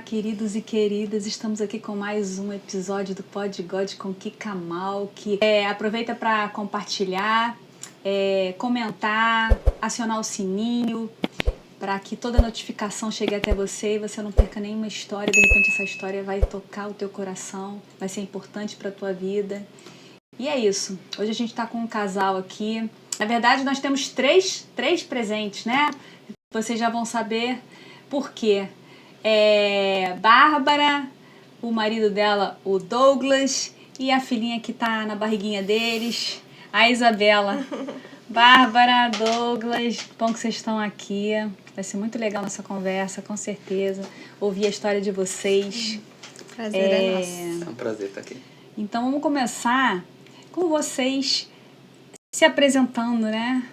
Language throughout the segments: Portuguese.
queridos e queridas, estamos aqui com mais um episódio do Pod God com Kika Malk. Aproveita para compartilhar, comentar, acionar o sininho para que toda notificação chegue até você e você não perca nenhuma história. De repente essa história vai tocar o teu coração, vai ser importante para a tua vida. E é isso, hoje a gente está com um casal aqui. Na verdade nós temos três presentes, né? Vocês já vão saber por quê. Bárbara, o marido dela, o Douglas, e a filhinha que tá na barriguinha deles, a Isabela. Bárbara, Douglas, bom que vocês estão aqui. Vai ser muito legal nossa conversa, com certeza. Ouvir a história de vocês. Prazer é nosso. É um prazer estar aqui. Então vamos começar com vocês se apresentando, né?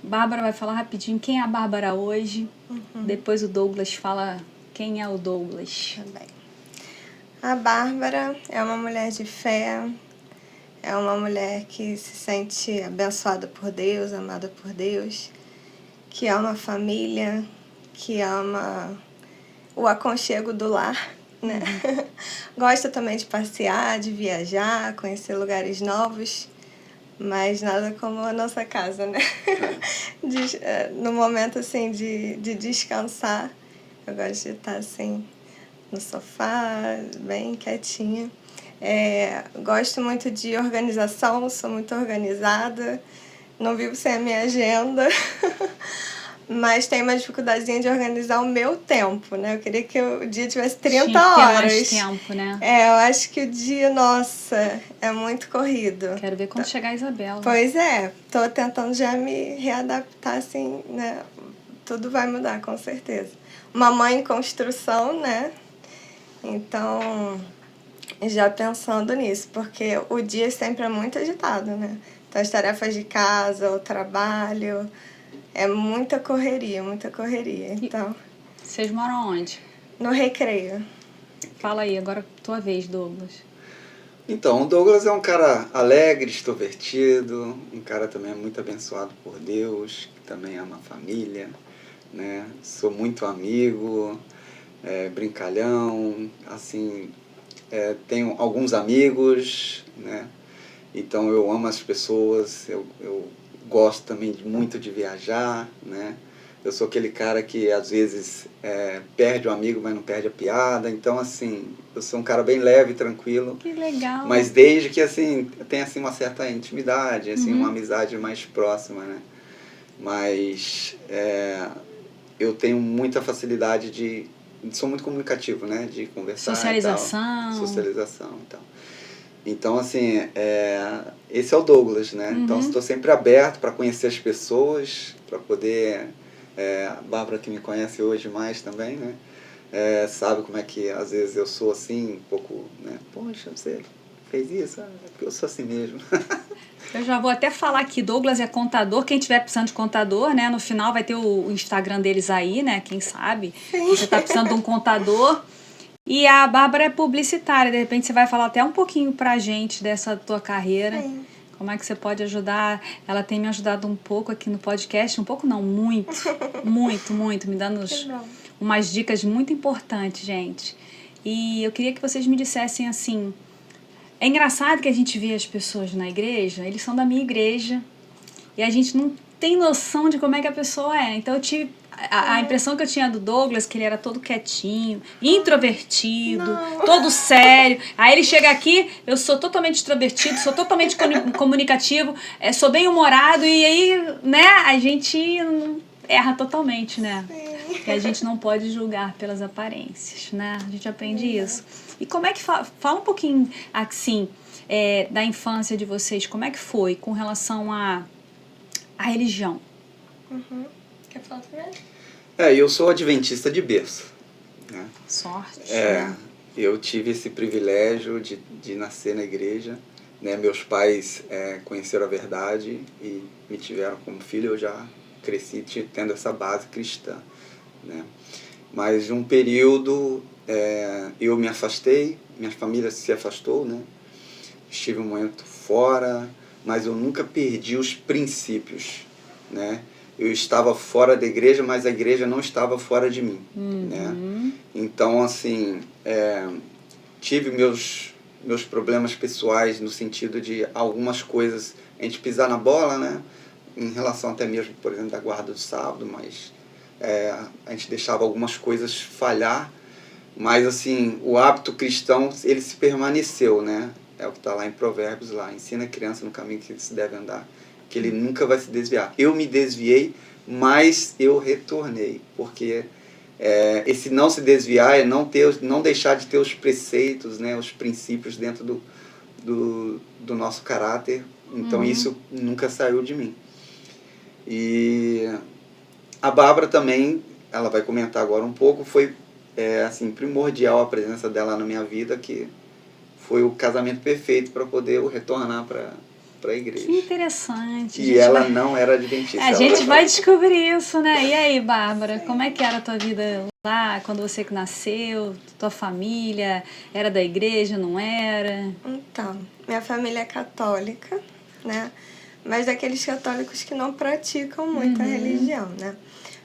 Bárbara vai falar rapidinho quem é a Bárbara hoje. Depois o Douglas fala quem é o Douglas. Também. A Bárbara é uma mulher de fé, é uma mulher que se sente abençoada por Deus, amada por Deus, que ama a família, que ama o aconchego do lar, né? Gosta também de passear, de viajar, conhecer lugares novos. Mas nada como a nossa casa, né? No momento, assim, de descansar, eu gosto de estar, assim, no sofá, bem quietinha. Gosto muito de organização, sou muito organizada, não vivo sem a minha agenda, mas tenho uma dificuldadezinha de organizar o meu tempo, né? Eu queria que o dia tivesse 30 Tinha que ter horas. mais tempo, né? Eu acho que o dia, nossa, é muito corrido. Quero ver quando chegar a Isabela. Pois é, tô tentando já me readaptar, assim, né? Tudo vai mudar, com certeza. Uma mãe em construção, né? Então, já pensando nisso, porque o dia sempre é muito agitado, né? Então, as tarefas de casa, o trabalho, é muita correria, muita correria. Então, Vocês moram onde? no Recreio. Fala aí, agora tua vez, Douglas. Então, o Douglas é um cara alegre, extrovertido, um cara também muito abençoado por Deus, que também ama a família, né? Sou muito amigo, brincalhão, assim, tenho alguns amigos, né? Então eu amo as pessoas, eu gosto também muito de viajar, né? Eu sou aquele cara que às vezes perde o amigo, mas não perde a piada. Então, assim, eu sou um cara bem leve, tranquilo. Que legal. Mas desde que, assim, tem assim, uma certa intimidade, assim, uma amizade mais próxima, né? Mas eu tenho muita facilidade de... Sou muito comunicativo, né? De conversar Socialização. e tal. Socialização e tal. Então, assim, esse é o Douglas, né? Então, estou sempre aberto para conhecer as pessoas, para poder... a Bárbara, que me conhece hoje mais também, né? Sabe como é que às vezes eu sou assim, um pouco, né? Poxa, você fez isso? É porque eu sou assim mesmo. Eu já vou até falar que Douglas é contador. Quem tiver precisando de contador, né? No final vai ter o Instagram deles aí, né? Quem sabe? Você tá precisando de um contador. E a Bárbara é publicitária. De repente você vai falar até um pouquinho pra gente dessa tua carreira. Sim. Como é que você pode ajudar? Ela tem me ajudado um pouco aqui no podcast. Um pouco não, muito. Muito. Me dando umas dicas muito importantes, gente. E eu queria que vocês me dissessem assim... É engraçado que a gente vê as pessoas na igreja, eles são da minha igreja, e a gente não tem noção de como é que a pessoa é. Então eu tive a impressão que eu tinha do Douglas, que ele era todo quietinho, introvertido, todo sério. Aí ele chega aqui, eu sou totalmente extrovertido, sou totalmente comunicativo, sou bem-humorado, e aí, né, a gente erra totalmente, né? Sim. E a gente não pode julgar pelas aparências, né? A gente aprende isso. E como é que fala um pouquinho, assim, da infância de vocês, como é que foi com relação à religião? Quer falar primeiro? Eu sou adventista de berço, né? Sorte, né? Eu tive esse privilégio de nascer na igreja, né? Meus pais conheceram a verdade e me tiveram como filho. Eu já cresci tendo essa base cristã, né? Mas de um período eu me afastei, minha família se afastou, né? Estive um momento fora, mas eu nunca perdi os princípios, né? Eu estava fora da igreja, mas a igreja não estava fora de mim, né? Então, assim, tive meus problemas pessoais no sentido de algumas coisas, a gente pisar na bola, né? Em relação até mesmo, por exemplo, da guarda do sábado, mas a gente deixava algumas coisas falhar, mas assim, o hábito cristão, ele se permaneceu, né? É o que está lá em Provérbios, lá, ensina a criança no caminho que se deve andar, que ele nunca vai se desviar. Eu me desviei, mas eu retornei, porque esse não se desviar é não deixar de ter os preceitos, né, os princípios dentro do nosso caráter. Então isso nunca saiu de mim. E a Bárbara também, ela vai comentar agora um pouco, foi assim, primordial a presença dela na minha vida, que foi o casamento perfeito para poder eu retornar para a igreja. Que interessante. E ela não era adventista. A gente vai descobrir isso, né? E aí, Bárbara, como é que era a tua vida lá, quando você nasceu, tua família, era da igreja, não era? Então, minha família é católica, né? Mas daqueles católicos que não praticam muito a religião, né?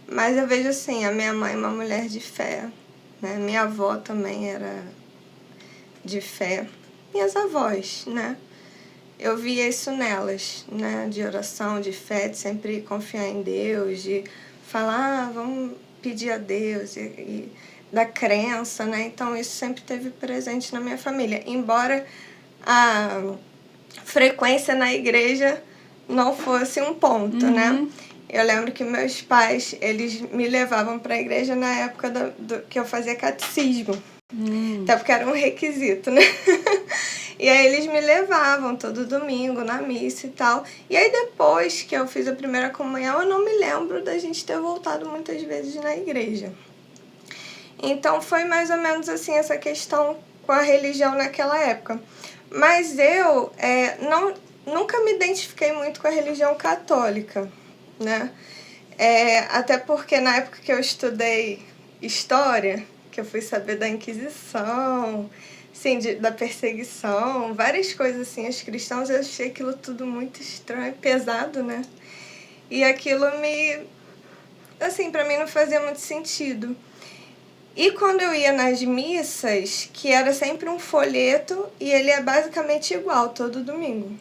Mas eu vejo assim, a minha mãe é uma mulher de fé, né? Minha avó também era de fé. Minhas avós, né? Eu via isso nelas, né? De oração, de fé, de sempre confiar em Deus, de falar, vamos pedir a Deus, e da crença, né? Então isso sempre esteve presente na minha família. Embora a frequência na igreja não fosse um ponto, né? Eu lembro que meus pais, eles me levavam para a igreja na época que eu fazia catecismo. Até porque era um requisito, né? E aí eles me levavam todo domingo na missa e tal. E aí depois que eu fiz a primeira comunhão, eu não me lembro da gente ter voltado muitas vezes na igreja. Então foi mais ou menos assim essa questão com a religião naquela época. Mas eu nunca me identifiquei muito com a religião católica, né? Até porque na época que eu estudei história, que eu fui saber da Inquisição, assim, da perseguição, várias coisas assim, os cristãos, eu achei aquilo tudo muito estranho, pesado, né? E aquilo assim, pra mim não fazia muito sentido. E quando eu ia nas missas, que era sempre um folheto, e ele é basicamente igual todo domingo.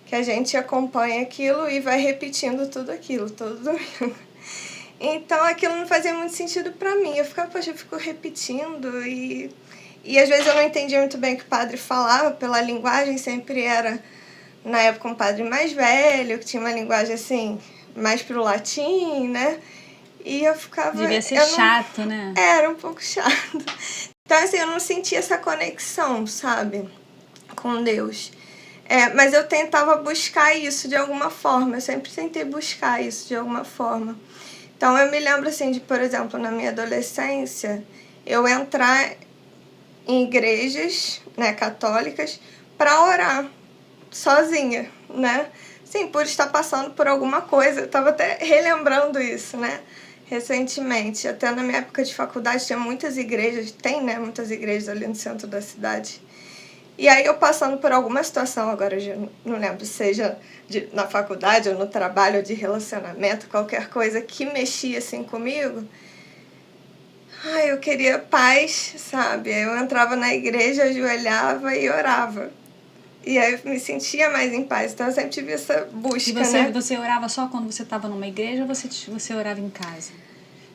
Que a gente acompanha aquilo e vai repetindo tudo aquilo todo domingo. Então aquilo não fazia muito sentido pra mim. Eu ficava, poxa, eu fico repetindo e às vezes eu não entendia muito bem o que o padre falava, pela linguagem, sempre era, na época, um padre mais velho, que tinha uma linguagem assim, mais pro latim, né? E eu ficava... Devia ser chato, né? Era um pouco chato. Então, assim, eu não sentia essa conexão, sabe? Com Deus. Mas eu tentava buscar isso de alguma forma. Eu sempre tentei buscar isso de alguma forma. Então, eu me lembro, assim, de, por exemplo, na minha adolescência, eu entrar em igrejas, né, católicas, para orar sozinha, né? Sim, por estar passando por alguma coisa. Eu estava até relembrando isso, né? Recentemente, até na minha época de faculdade, tinha muitas igrejas, tem, né, muitas igrejas ali no centro da cidade. E aí eu passando por alguma situação, agora eu não lembro, seja na faculdade ou no trabalho ou de relacionamento, qualquer coisa que mexia assim comigo, eu queria paz, sabe? Eu entrava na igreja, ajoelhava e orava. E aí eu me sentia mais em paz. Então eu sempre tive essa busca, né? Você orava só quando você estava numa igreja ou você orava em casa?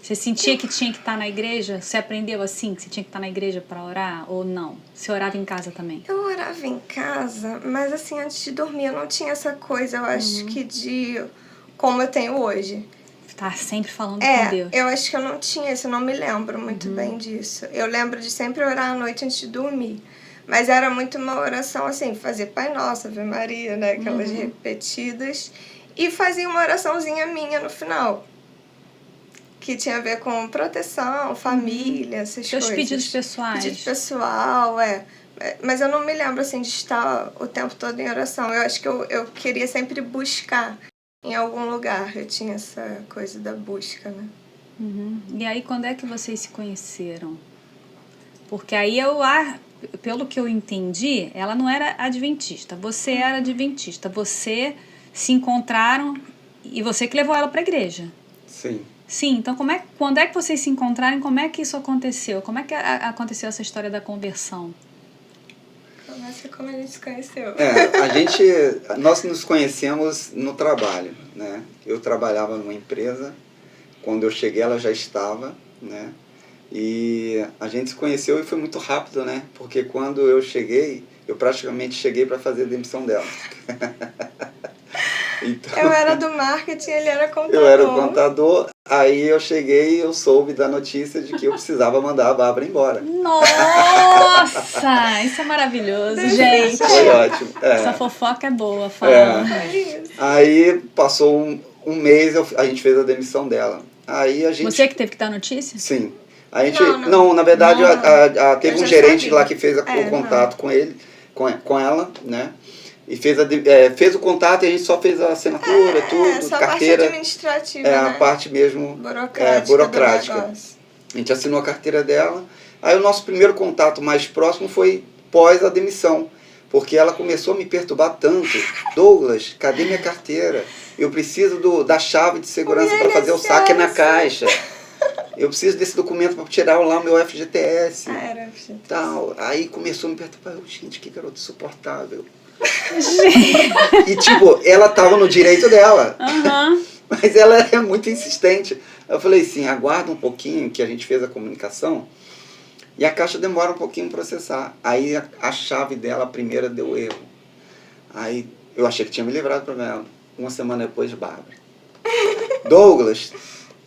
Você sentia que tinha que estar na igreja? Você aprendeu assim, que você tinha que estar na igreja para orar ou não? Você orava em casa também? Eu orava em casa, mas assim, antes de dormir eu não tinha essa coisa, eu acho que de como eu tenho hoje. Tá sempre falando com Deus. Eu acho que eu não tinha isso, eu não me lembro muito bem disso. Eu lembro de sempre orar à noite antes de dormir. Mas era muito uma oração assim, fazer Pai Nosso, Ave Maria, né? Aquelas repetidas. E fazia uma oraçãozinha minha no final. Que tinha a ver com proteção, família, essas coisas. Seus pedidos pessoais. Pedido pessoal, Mas eu não me lembro, assim, de estar o tempo todo em oração. Eu acho que eu queria sempre buscar em algum lugar. Eu tinha essa coisa da busca, né? E aí, quando é que vocês se conheceram? Porque aí pelo que eu entendi, ela não era adventista. Você era adventista. Você se encontraram e você que levou ela para a igreja. Sim. Sim, então quando é que vocês se encontraram e como é que isso aconteceu? Como é que aconteceu essa história da conversão? Começa como a gente se conheceu. Nós nos conhecemos no trabalho, né? Eu trabalhava numa empresa, quando eu cheguei ela já estava, né? E a gente se conheceu e foi muito rápido, né? Porque quando eu cheguei, eu praticamente cheguei para fazer a demissão dela. Então, eu era do marketing, ele era contador. Eu era o contador, aí eu cheguei e eu soube da notícia de que eu precisava mandar a Bárbara embora. Nossa, isso é maravilhoso, gente. Foi ótimo. Essa fofoca é boa, fala. Aí passou um mês, a gente fez a demissão dela. Aí a gente... Você que teve que dar notícia? Sim. A gente, não, na verdade, teve um gerente lá que fez o contato com ele, com ela, né? E fez o contato e a gente só fez a assinatura, tudo, só carteira. A parte administrativa, a parte mesmo burocrática. A gente assinou a carteira dela. Aí o nosso primeiro contato mais próximo foi pós a demissão. Porque ela começou a me perturbar tanto. Douglas, cadê minha carteira? Eu preciso da chave de segurança para fazer o saque na caixa. Eu preciso desse documento para tirar lá o meu FGTS. Era FGTS. Tal. Aí começou a me perturbar. Gente, que garoto insuportável. E tipo, ela tava no direito dela. Mas ela é muito insistente. Eu falei assim, aguarda um pouquinho que a gente fez a comunicação e a caixa demora um pouquinho para processar. Aí a chave dela, a primeira, deu erro. Aí eu achei que tinha me livrado do problema. Uma semana depois, Bárbara. Douglas,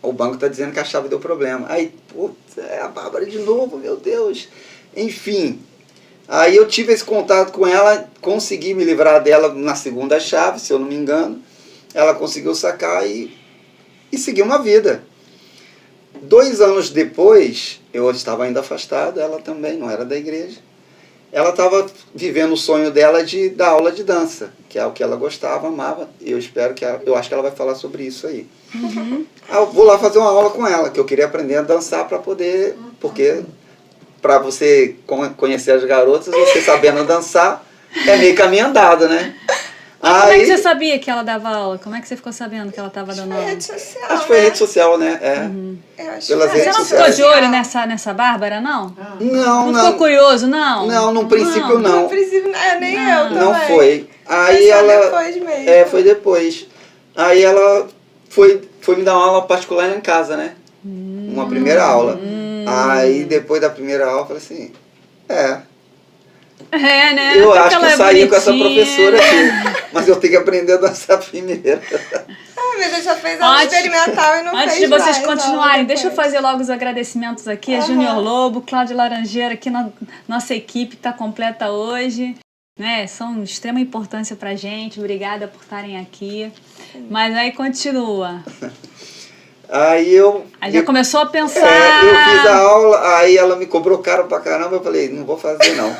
o banco tá dizendo que a chave deu problema. Aí, putz, é a Bárbara de novo, meu Deus. Enfim, aí eu tive esse contato com ela, consegui me livrar dela na segunda chave, se eu não me engano. Ela conseguiu sacar e seguir uma vida. 2 anos depois, eu estava ainda afastado, ela também, não era da igreja. Ela estava vivendo o sonho dela de dar aula de dança, que é o que ela gostava, amava. E eu acho que ela vai falar sobre isso aí. Eu vou lá fazer uma aula com ela, que eu queria aprender a dançar para poder, porque para você conhecer as garotas, você sabendo dançar, é meio caminho andado, né? Como é que você sabia que ela dava aula? Como é que você ficou sabendo que ela estava dando aula? Rede social, acho que foi rede social, né? Eu acho Pelas redes Você não sociais. ficou de olho nessa Bárbara, não? Não. Não ficou curioso, não? Não, no princípio não. No princípio, nem eu também. Não foi. Aí foi ela... depois mesmo. Foi depois. Aí ela foi me dar uma aula particular em casa, né? Uma primeira aula. Aí depois da primeira aula eu falei assim, né? eu Até acho que eu saí com essa professora aqui, mas eu tenho que aprender a dançar primeiro. Mas eu já fez aula experimental e não fez Antes de vocês mais continuarem, deixa eu fazer logo os agradecimentos aqui. A Júnior Lobo, Cláudio Laranjeira, aqui nossa equipe está completa hoje. Né? São de extrema importância pra gente. Obrigada por estarem aqui. Mas aí continua. Aí já começou a pensar. Eu fiz a aula, aí ela me cobrou caro pra caramba, eu falei, não vou fazer não.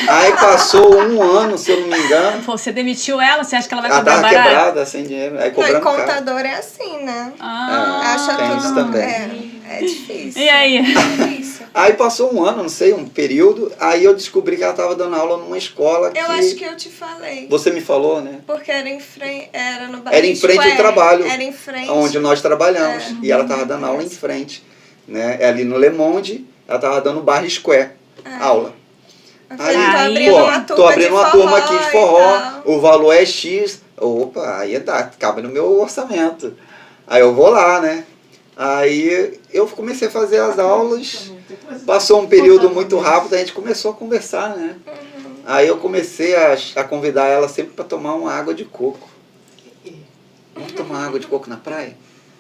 Aí passou 1 ano, se eu não me engano. Você demitiu ela, você acha que ela vai cobrar barato? Ela tava quebrada, sem dinheiro, aí cobrando caro. Contador é assim, né? Acha tudo isso também. É difícil. E aí? É difícil. Aí passou 1 ano, não sei, um período, aí eu descobri que ela estava dando aula numa escola que... Eu acho que eu te falei. Você me falou, né? Porque era em frente, no Era em frente ao trabalho. Era em frente. Onde nós trabalhamos. E ela estava dando aula em frente. Né? Ali no Le Monde, ela estava dando Bar Square, aula. Aí, tô abrindo uma turma aqui de forró, o valor é X. Opa, aí cabe no meu orçamento. Aí eu vou lá, né? Aí eu comecei a fazer as aulas, passou um período muito rápido, a gente começou a conversar, né? Aí eu comecei a convidar ela sempre para tomar uma água de coco. Vamos tomar água de coco na praia?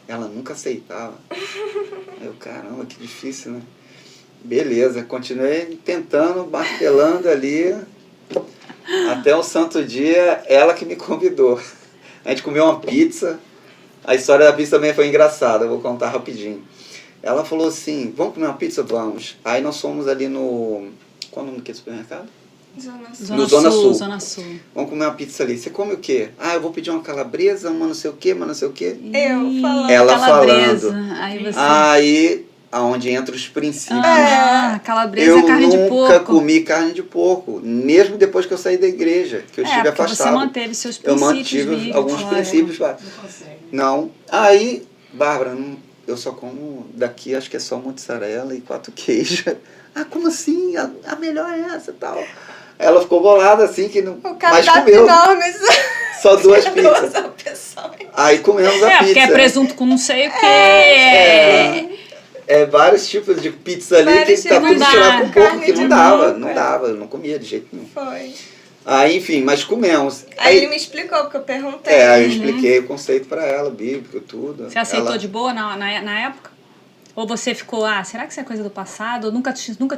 Ela nunca aceitava. Aí eu, caramba, que difícil, né? Beleza, continuei tentando, martelando ali, até um santo dia, ela que me convidou. A gente comeu uma pizza. A história da pizza também foi engraçada, eu vou contar rapidinho. Ela falou assim, vamos comer uma pizza? Vamos. Aí nós fomos ali no... Qual é o nome daquele supermercado? Zona Sul. Zona Sul. Vamos comer uma pizza ali. Você come o quê? Eu vou pedir uma calabresa, uma não sei o quê, uma não sei o quê. Eu falando. Ela calabresa. falando. Aí aonde entra os princípios. Calabresa é carne de porco. Eu nunca comi carne de porco, mesmo depois que eu saí da igreja, que eu estive afastado. Você manteve seus princípios. Eu mantive alguns princípios. Não. Aí Bárbara, eu só como daqui, acho que é só mozzarella e 4 queijos. Ah, como assim? A melhor é essa e tal. Ela ficou bolada assim, que não. Mas comeu. Enorme. Só 2 pizzas. Aí comemos a pizza. Porque é presunto com não sei o quê. É vários tipos de pizza ali que tá tudo misturado com pouco, que não dava, eu não comia de jeito nenhum. Foi. Aí, enfim, mas comemos. Aí ele me explicou, porque eu perguntei. Aí eu expliquei o conceito pra ela, bíblico, tudo. Você aceitou de boa na época? Ou você ficou, será que isso é coisa do passado? Ou nunca tinha... Nunca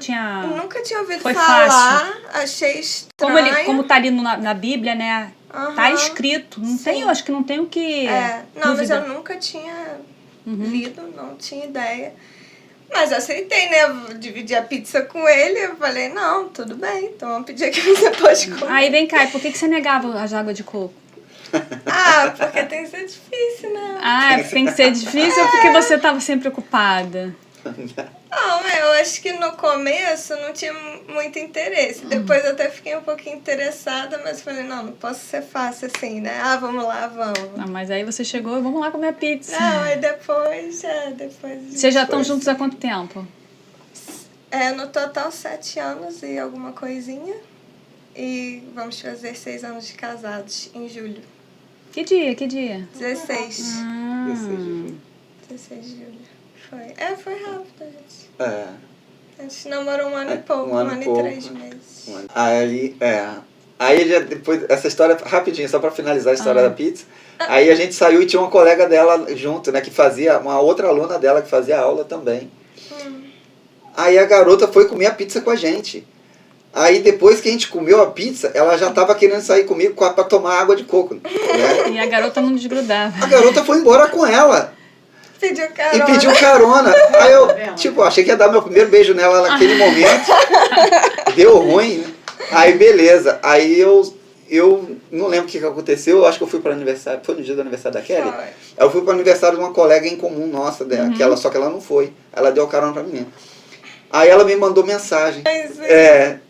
tinha ouvido Foi falar, fácil. Achei estranho. Como tá ali na Bíblia, né? Tá escrito. Não tem, eu acho que não tem o que... Não, mas eu nunca tinha lido, não tinha ideia. Mas eu aceitei, né? Eu dividi a pizza com ele. Eu falei, não, tudo bem, então vamos pedir aqui que você pode comer. Aí vem cá, e por que você negava as águas de coco? Porque tem que ser difícil, né? Tem que ser difícil ou porque você estava sempre ocupada? Não, eu acho que no começo não tinha muito interesse. Depois eu até fiquei um pouquinho interessada, mas falei, não posso ser fácil assim, né? Vamos lá, vamos. Não, mas aí você chegou e vamos lá comer a pizza. Não, aí depois... Vocês já estão juntos há quanto tempo? No total 7 anos e alguma coisinha. E vamos fazer 6 anos de casados em julho. Que dia? 16. 16 de julho. Foi rápido, gente. A gente namorou 1 ano e pouco, 1 ano e 3 meses. Aí já depois, essa história, rapidinho, só pra finalizar a história da pizza. Aí a gente saiu e tinha uma colega dela junto, né, que fazia, uma outra aluna dela que fazia aula também. Aí a garota foi comer a pizza com a gente. Aí depois que a gente comeu a pizza, ela já tava querendo sair comigo pra tomar água de coco. Né? E a garota não desgrudava. A garota foi embora com ela. E pediu carona. Aí eu, achei que ia dar meu primeiro beijo nela naquele momento. Deu ruim, né? Aí beleza. Aí eu não lembro o que aconteceu. Eu acho que eu fui para aniversário. Foi no dia do aniversário da Kelly? Eu fui para o aniversário de uma colega em comum nossa, só que ela não foi. Ela deu carona pra menina. Aí ela me mandou mensagem.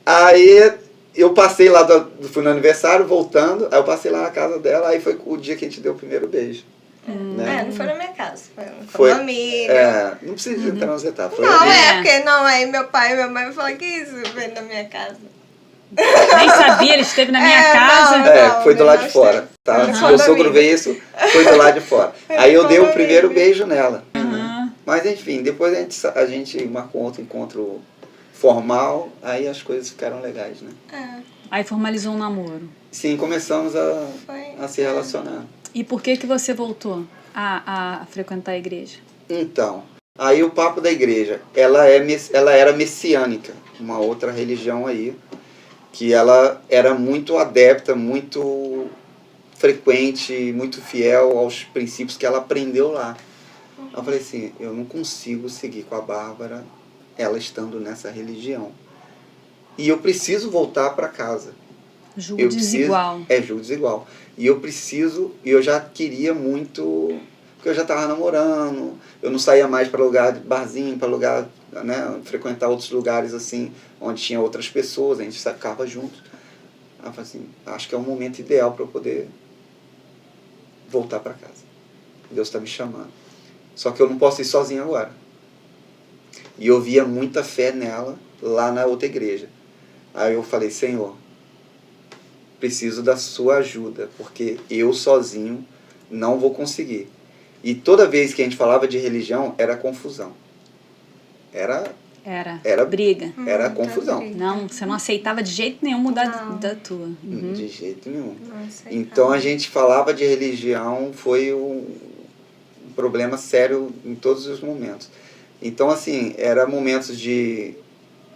Aí eu passei lá, fui no aniversário, voltando. Aí eu passei lá na casa dela. Aí foi o dia que a gente deu o primeiro beijo. Né? Não foi na minha casa, foi na família. Não precisa entrar nas etapas. Porque aí meu pai e minha mãe falaram que isso veio na minha casa. Nem sabia, ele esteve na minha casa. Foi do lado de fora. Tá? Meu sogro veio isso, foi do lado de fora. Aí eu dei o primeiro beijo nela. Mas enfim, depois a gente marcou outro encontro formal, aí as coisas ficaram legais, né? Aí formalizou um namoro. Sim, começamos a se relacionar. E por que você voltou a frequentar a igreja? Então, aí o papo da igreja, ela era messiânica, uma outra religião aí, que ela era muito adepta, muito frequente, muito fiel aos princípios que ela aprendeu lá. Eu falei assim, eu não consigo seguir com a Bárbara, ela estando nessa religião. E eu preciso voltar para casa. Julgo desigual. Julgo desigual. E eu já queria muito, porque eu já estava namorando, eu não saía mais para lugar de barzinho, para lugar, né, frequentar outros lugares assim, onde tinha outras pessoas, a gente ficava juntos. Aí eu falei assim, acho que é o momento ideal para eu poder voltar para casa. Deus está me chamando. Só que eu não posso ir sozinho agora. E eu via muita fé nela lá na outra igreja. Aí eu falei, Senhor, preciso da sua ajuda, porque eu sozinho não vou conseguir. E toda vez que a gente falava de religião, era confusão. Era briga. Era confusão. Não, você não aceitava de jeito nenhum mudar da tua. De jeito nenhum. Então a gente falava de religião, foi um problema sério em todos os momentos. Então assim, era momentos de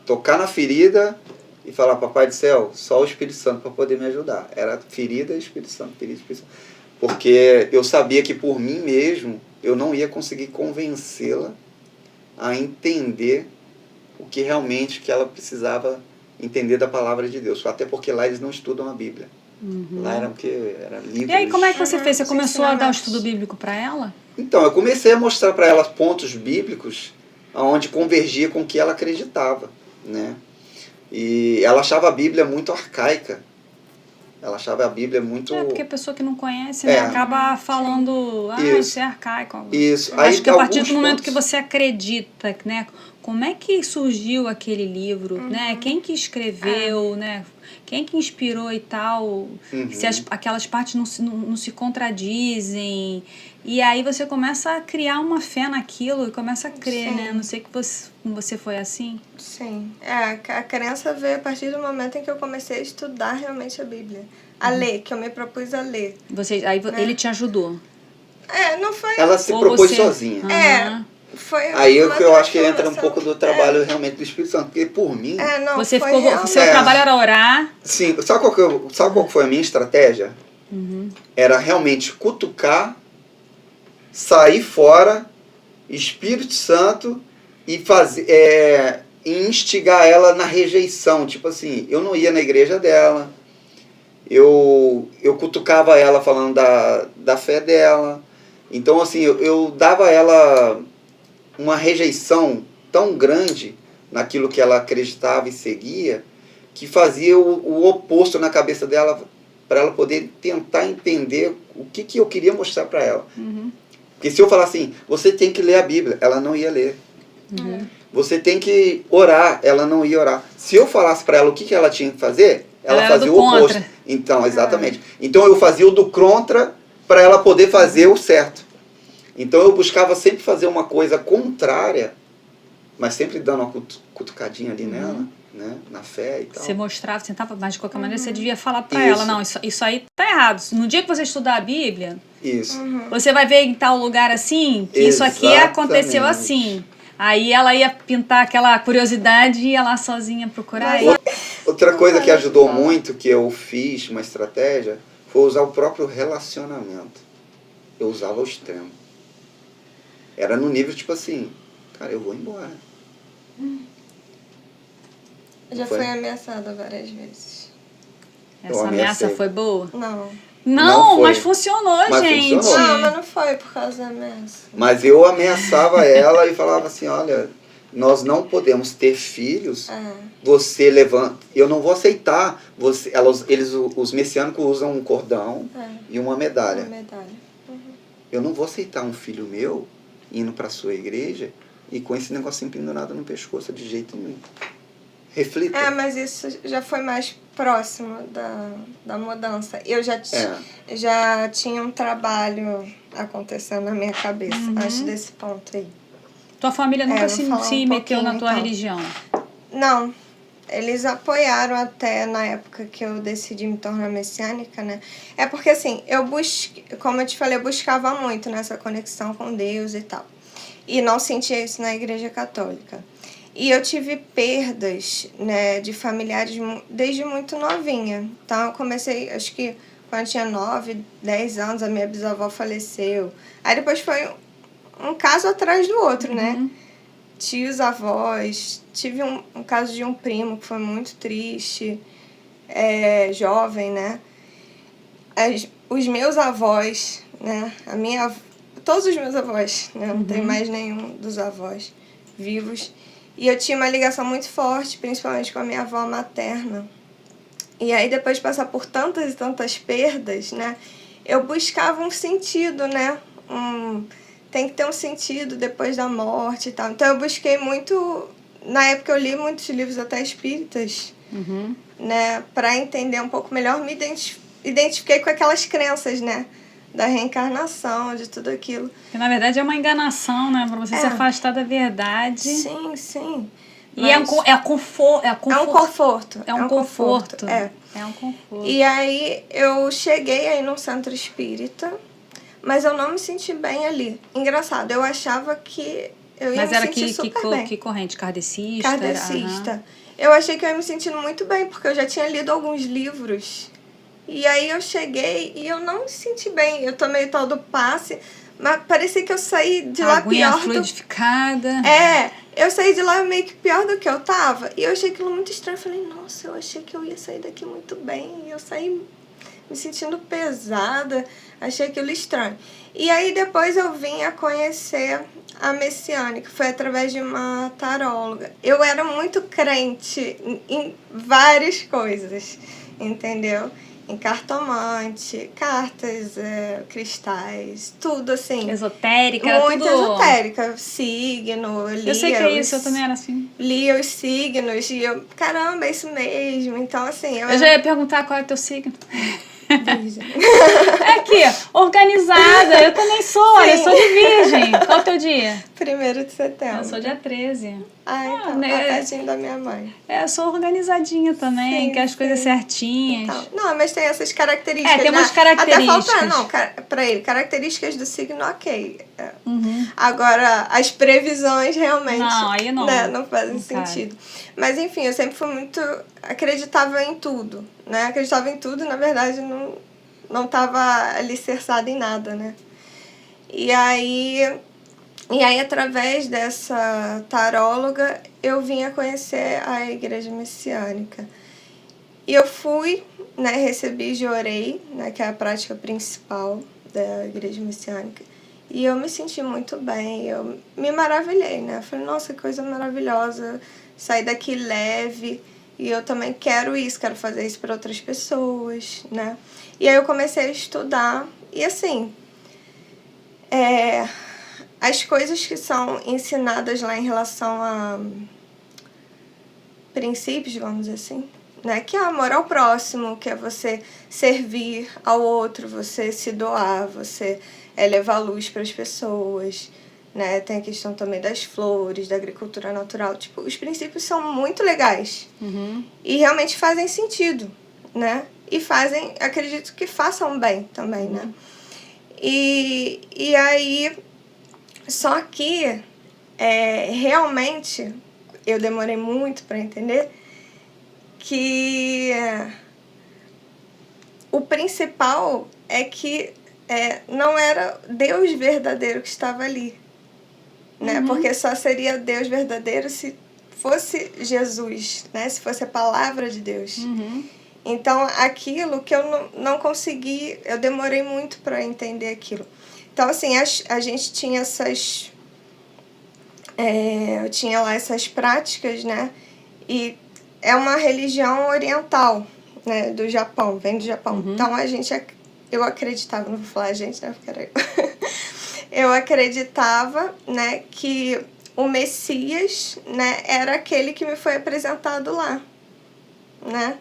tocar na ferida e falar, Papai do Céu, só o Espírito Santo para poder me ajudar. Era ferida, Espírito Santo, ferida, Espírito Santo. Porque eu sabia que por mim mesmo eu não ia conseguir convencê-la a entender o que realmente que ela precisava entender da palavra de Deus. Até porque lá eles não estudam a Bíblia. Lá era livros. E aí como é que você fez? Você começou a dar o estudo bíblico para ela? Então, eu comecei a mostrar para ela pontos bíblicos onde convergia com o que ela acreditava, né? E ela achava a Bíblia muito arcaica. Ela achava a Bíblia muito... Porque a pessoa que não conhece, né, acaba falando, isso é arcaico. Isso. Acho que a partir do momento que você acredita, né, como é que surgiu aquele livro, né, quem que escreveu, né, quem que inspirou e tal, se aquelas partes não se contradizem, e aí você começa a criar uma fé naquilo e começa a crer, né, não sei que você foi assim. Sim, a crença veio a partir do momento em que eu comecei a estudar realmente a Bíblia, a ler, que eu me propus a ler. Ele te ajudou? Não foi... Ela se propôs sozinha. Foi aí eu acho que entra um pouco do trabalho realmente do Espírito Santo, porque por mim... seu trabalho era orar? Sim, sabe qual foi a minha estratégia? Era realmente cutucar, sair fora, Espírito Santo, e e instigar ela na rejeição. Tipo assim, eu não ia na igreja dela, eu cutucava ela falando da fé dela. Então, assim, eu dava a ela uma rejeição tão grande naquilo que ela acreditava e seguia, que fazia o oposto na cabeça dela, para ela poder tentar entender o que eu queria mostrar para ela. Porque se eu falar assim, você tem que ler a Bíblia, ela não ia ler. Você tem que orar, ela não ia orar. Se eu falasse para ela o que ela tinha que fazer, ela fazia o oposto. Contra. Então, exatamente. Então eu fazia o do contra para ela poder fazer o certo. Então eu buscava sempre fazer uma coisa contrária, mas sempre dando uma cutucadinha ali nela, né? Na fé e tal. Você mostrava, tentava, mas de qualquer maneira você devia falar para ela, não, isso aí tá errado. No dia que você estudar a Bíblia, você vai ver em tal lugar assim, que isso aqui aconteceu assim. Aí ela ia pintar aquela curiosidade e ia lá sozinha procurar. Outra coisa que ajudou muito, que eu fiz, uma estratégia, foi usar o próprio relacionamento. Eu usava o extremo. Era no nível tipo assim, cara, eu vou embora. Já fui ameaçada várias vezes. Essa ameaça foi boa? Não, mas funcionou, gente. Funcionou. Não foi por causa da ameaça. Mas eu ameaçava ela e falava assim, olha, nós não podemos ter filhos, você levanta, eu não vou aceitar. Os messiânicos usam um cordão e uma medalha. Eu não vou aceitar um filho meu indo para a sua igreja e com esse negocinho pendurado no pescoço de jeito nenhum. Reflita. Mas isso já foi mais próximo da mudança. Eu já tinha um trabalho acontecendo na minha cabeça antes desse ponto aí. Tua família nunca se meteu na tua religião? Não. Eles apoiaram até na época que eu decidi me tornar messiânica, né? É porque, assim, como eu te falei, eu buscava muito nessa conexão com Deus e tal. E não sentia isso na igreja católica. E eu tive perdas, né, de familiares desde muito novinha. Então, eu comecei, acho que quando eu tinha 9, 10 anos, a minha bisavó faleceu. Aí depois foi um caso atrás do outro, né? Tios, avós. Tive um caso de um primo que foi muito triste, jovem, né? Os meus avós, né? Todos os meus avós, né? Não tem mais nenhum dos avós vivos. E eu tinha uma ligação muito forte, principalmente com a minha avó materna. E aí, depois de passar por tantas e tantas perdas, né? Eu buscava um sentido, né? Tem que ter um sentido depois da morte e tal. Então, eu busquei muito... Na época, eu li muitos livros até espíritas, né? Para entender um pouco melhor, me identifiquei com aquelas crenças, né? Da reencarnação, de tudo aquilo. Que na verdade é uma enganação, né? Para você se afastar da verdade. Sim, sim. E é um conforto. É um conforto. É um conforto. É um conforto. E aí eu cheguei aí num centro espírita, mas eu não me senti bem ali. Engraçado, eu achava que eu ia me sentir super bem. Que corrente? Kardecista? Kardecista. Eu achei que eu ia me sentindo muito bem, porque eu já tinha lido alguns livros. E aí eu cheguei e eu não me senti bem. Eu tomei tal do passe, mas parecia que eu saí de lá pior fluidificada. Eu saí de lá meio que pior do que eu tava. E eu achei aquilo muito estranho. Eu falei, nossa, eu achei que eu ia sair daqui muito bem. E eu saí me sentindo pesada. Achei aquilo estranho. E aí depois eu vim a conhecer a messiânica. Foi através de uma taróloga. Eu era muito crente em várias coisas, entendeu? em cartomante, cartas, cristais, tudo assim. Esotérica, era muito tudo... esotérica, signo, lia. Eu sei que é isso, eu também era assim. Lia os signos e eu, caramba, é isso mesmo. Então, assim... Eu já ia perguntar qual é o teu signo. Virgem. É aqui, organizada. Eu também sou, olha, eu sou de Virgem. Qual é o teu dia? 1º de setembro. Eu sou dia 13. Então, tadinho da minha mãe. Eu sou organizadinha também, quero as coisas certinhas. Então, não, mas tem essas características, tem umas características. Até falta, pra ele, características do signo, ok. Agora, as previsões realmente não, aí não, né, não fazem sentido. Mas, enfim, eu sempre fui muito... Acreditava em tudo, né? Acreditava em tudo, na verdade, não estava alicerçada em nada, né? E aí, através dessa taróloga, eu vim a conhecer a Igreja Messiânica. E eu fui, né, recebi Jorei, né, que é a prática principal da Igreja Messiânica. E eu me senti muito bem, eu me maravilhei, né? Eu falei, nossa, que coisa maravilhosa, sair daqui leve. E eu também quero isso, quero fazer isso para outras pessoas, né? E aí eu comecei a estudar. E assim, as coisas que são ensinadas lá em relação a princípios, vamos dizer assim, né? Que é amor ao próximo, que é você servir ao outro, você se doar, você levar luz para as pessoas, né? Tem a questão também das flores, da agricultura natural. Tipo, os princípios são muito legais. E realmente fazem sentido, né? E acredito que façam bem também, né? E aí, só que realmente eu demorei muito para entender que o principal é que não era Deus verdadeiro que estava ali, né? Porque só seria Deus verdadeiro se fosse Jesus, né? Se fosse a palavra de Deus. Então, aquilo que eu não consegui, eu demorei muito para entender aquilo. Então, assim, a gente tinha essas... eu tinha lá essas práticas, né? E é uma religião oriental, né? Do Japão, vem do Japão. Então, eu acreditava, não vou falar a gente, né? Porque era eu acreditava, né, que o Messias, né, era aquele que me foi apresentado lá, né?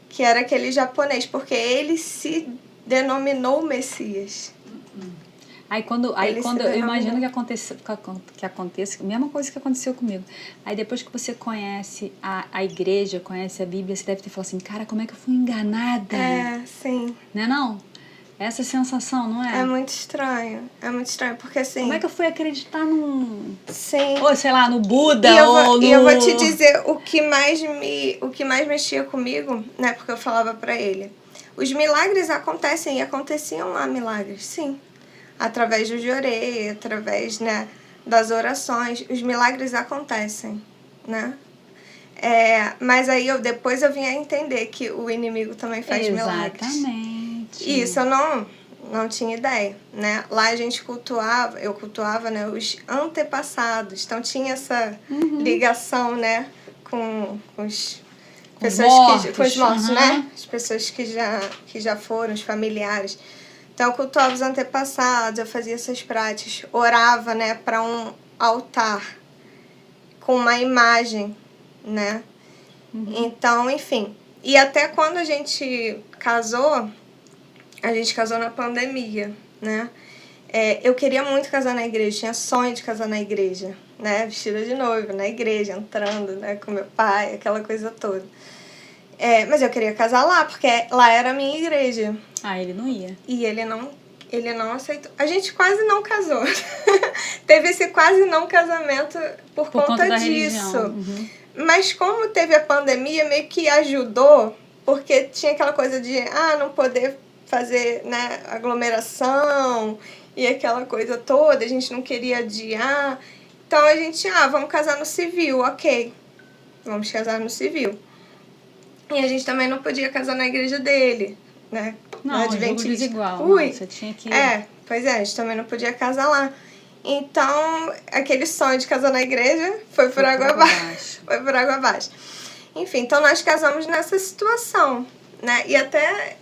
Que era aquele japonês, porque ele se denominou Messias. Aí quando eu imagino que aconteça, a mesma coisa que aconteceu comigo. Aí depois que você conhece a igreja, conhece a Bíblia, você deve ter falado assim, cara, como é que eu fui enganada? Sim. Né não? Essa sensação, não é? É muito estranho, porque assim... Como é que eu fui acreditar num... Sim. Ou, sei lá, no Buda, E eu vou te dizer o que mais mexia comigo, né? Porque eu falava pra ele. Os milagres acontecem e aconteciam lá milagres, sim. Através do Jorei, através, né, das orações. Os milagres acontecem, né? Mas aí depois eu vim a entender que o inimigo também faz milagres. Exatamente. Isso eu não tinha ideia, né? Lá a gente eu cultuava, né, os antepassados. Então tinha essa ligação, né, com os mortos, né? As pessoas que já foram, os familiares. Então eu cultuava os antepassados, eu fazia essas práticas, orava, né, para um altar com uma imagem, né? Então, enfim. E até quando a gente casou na pandemia, né? Eu queria muito casar na igreja, tinha sonho de casar na igreja, né? Vestida de noiva, na igreja, entrando, né, com meu pai, aquela coisa toda. Mas eu queria casar lá, porque lá era a minha igreja. Ah, ele não ia. E ele não aceitou. A gente quase não casou. Teve esse quase não casamento por conta disso. Mas como teve a pandemia, meio que ajudou, porque tinha aquela coisa de não poder fazer, né, aglomeração e aquela coisa toda, a gente não queria adiar. Então a gente, vamos casar no civil, ok. Vamos casar no civil. E a gente também não podia casar na igreja dele, né? Não, jogo desigual. Você tinha que... Pois a gente também não podia casar lá. Então, aquele sonho de casar na igreja foi por água abaixo. Foi por água abaixo. Enfim, então nós casamos nessa situação, né? E até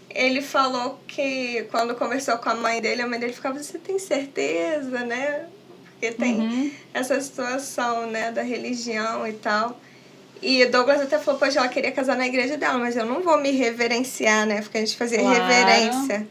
ele falou que quando conversou com a mãe dele ficava, você tem certeza, né? Porque tem essa situação, né, da religião e tal. E Douglas até falou, poxa, ela queria casar na igreja dela, mas eu não vou me reverenciar, né? Porque a gente fazia reverência.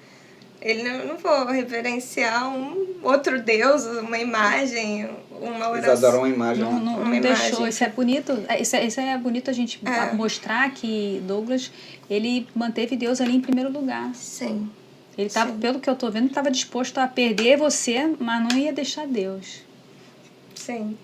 Ele não vou reverenciar um outro Deus, uma imagem, uma oração. Eles adoram uma imagem. Não deixou. Isso é bonito. Isso é bonito a gente mostrar que Douglas, ele manteve Deus ali em primeiro lugar. Sim. Ele estava, pelo que eu tô vendo, estava disposto a perder você, mas não ia deixar Deus. Sim.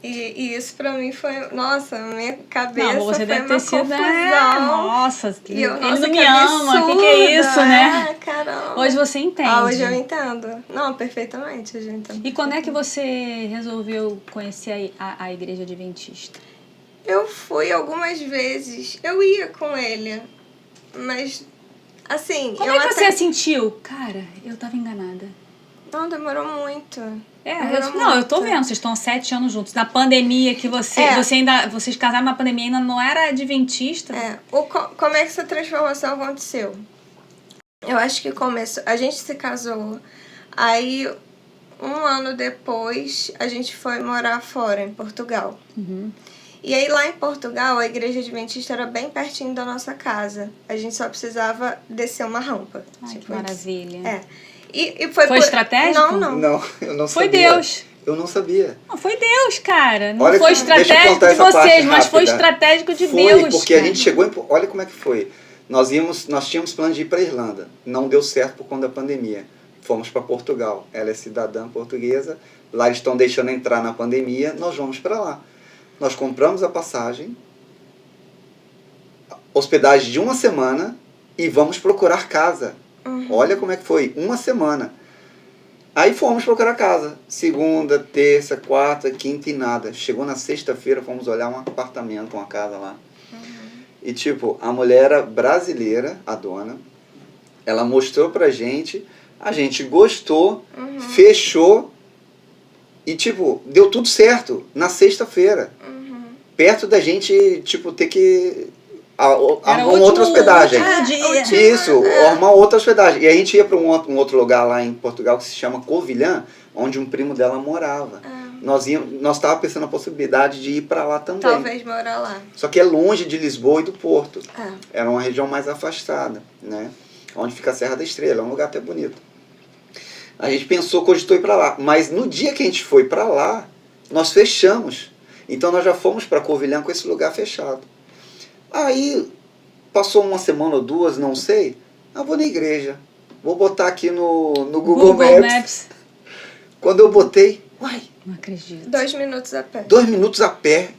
E isso pra mim foi... Nossa, minha cabeça não, você foi deve uma ter sido, confusão. Nossa, e eu, ele nossa, não me ama, o que é isso, né? Caramba. Hoje você entende. Hoje eu entendo. Não, perfeitamente, hoje eu entendo. E quando é que você resolveu conhecer a igreja adventista? Eu fui algumas vezes. Eu ia com ele. Mas, assim... Como é que você sentiu? Cara, eu tava enganada. Não, demorou muito. Eu tô vendo, vocês estão há 7 anos juntos. Na pandemia que vocês casaram na pandemia, ainda não era adventista? Como é que essa transformação aconteceu? Eu acho que começou... A gente se casou, aí 1 ano depois a gente foi morar fora, em Portugal. E aí lá em Portugal, a igreja adventista era bem pertinho da nossa casa. A gente só precisava descer uma rampa. Ai, que maravilha. E foi estratégico? Não, eu não sabia. Foi Deus. Eu não sabia. Não, foi Deus, cara. Não Olha, foi estratégico de vocês, mas foi estratégico de Deus. Foi, porque a gente chegou olha como é que foi. Nós tínhamos plano de ir para a Irlanda. Não deu certo por conta da pandemia. Fomos para Portugal. Ela é cidadã portuguesa. Lá eles estão deixando entrar na pandemia. Nós vamos para lá. Nós compramos a passagem, hospedagem de 1 semana e vamos procurar casa. Olha como é que foi, 1 semana. Aí fomos procurar casa. Segunda, terça, quarta, quinta e nada. Chegou na sexta-feira, fomos olhar um apartamento, uma casa lá. E tipo, a mulher era brasileira, a dona. Ela mostrou pra gente, a gente gostou, fechou. E tipo, deu tudo certo na sexta-feira. Perto da gente, tipo, ter que arrumar outra hospedagem. Isso, arrumar outra hospedagem. E a gente ia para um outro lugar lá em Portugal que se chama Covilhã, onde um primo dela morava. Nós estávamos pensando na possibilidade de ir para lá também. Talvez morar lá. Só que é longe de Lisboa e do Porto. Era uma região mais afastada, né? Onde fica a Serra da Estrela, é um lugar até bonito. A gente pensou, cogitou ir para lá. Mas no dia que a gente foi para lá, nós fechamos. Então nós já fomos para Covilhã com esse lugar fechado. Aí passou 1 semana ou 2, não sei. Eu vou na igreja. Vou botar aqui no Google Maps. Quando eu botei, uai. Não acredito. 2 minutos a pé. 2 minutos a pé.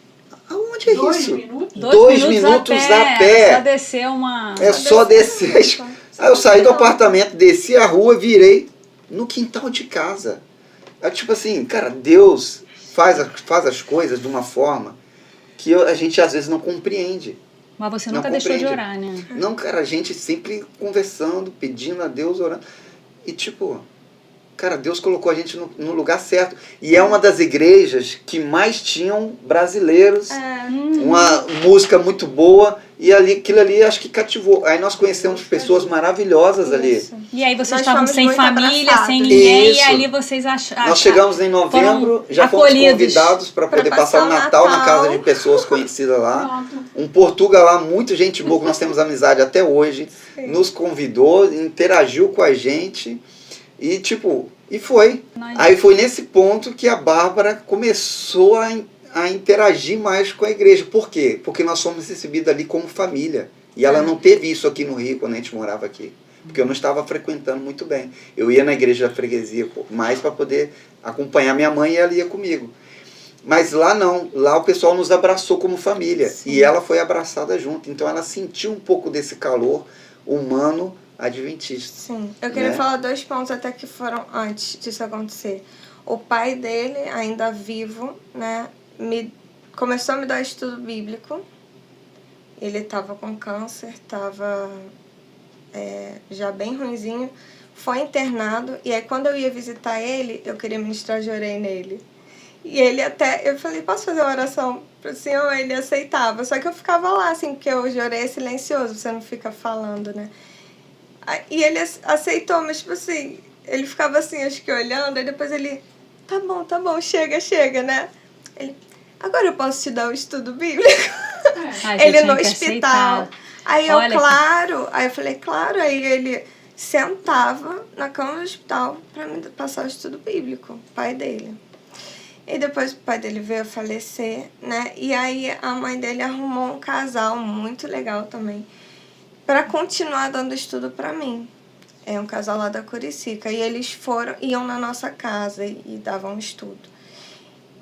Aonde é 2 isso? Minutos? 2 minutos a pé. É só descer uma... É só descer. Aí eu saí do apartamento, desci a rua, virei no quintal de casa. É tipo assim, cara, Deus faz as coisas de uma forma que a gente às vezes não compreende. Mas você nunca deixou de orar, né? Não, cara, a gente sempre conversando, pedindo a Deus, orando. E tipo, cara, Deus colocou a gente no lugar certo. E é uma das igrejas que mais tinham brasileiros. Uma música muito boa. E aquilo ali acho que cativou. Aí nós conhecemos pessoas maravilhosas ali. E aí vocês estavam sem família, sem ninguém. E ali vocês acharam... Nós chegamos em novembro, já fomos convidados para poder passar o Natal na casa de pessoas conhecidas lá. Um português lá, muito gente boa, que nós temos amizade até hoje. Nos convidou, interagiu com a gente. E tipo, foi. Aí foi nesse ponto que a Bárbara começou a interagir mais com a igreja. Por quê? Porque nós fomos recebidos ali como família. E ela não teve isso aqui no Rio, quando a gente morava aqui. Porque eu não estava frequentando muito bem. Eu ia na igreja da freguesia mais para poder acompanhar minha mãe e ela ia comigo. Mas lá não. Lá o pessoal nos abraçou como família. Sim. E ela foi abraçada junto. Então ela sentiu um pouco desse calor humano adventista. Sim. Eu queria falar 2 pontos até que foram antes disso acontecer. O pai dele, ainda vivo, né, começou a me dar estudo bíblico. Ele estava com câncer, estava já bem ruinzinho. Foi internado. E aí quando eu ia visitar ele, eu queria ministrar jorei nele. E ele eu falei, posso fazer uma oração pro senhor? Ele aceitava. Só que eu ficava lá, assim, porque o jorei é silencioso, você não fica falando, né? E ele aceitou, mas tipo assim, ele ficava assim, acho que olhando, aí depois ele, tá bom, chega, né? Ele, agora eu posso te dar o estudo bíblico? Ele no hospital. Aí eu, claro, aí eu falei, claro, aí ele sentava na cama do hospital para me passar o estudo bíblico, o pai dele. E depois o pai dele veio a falecer, né? E aí a mãe dele arrumou um casal muito legal também para continuar dando estudo para mim. É um casal lá da Curicica. E eles iam na nossa casa e davam estudo.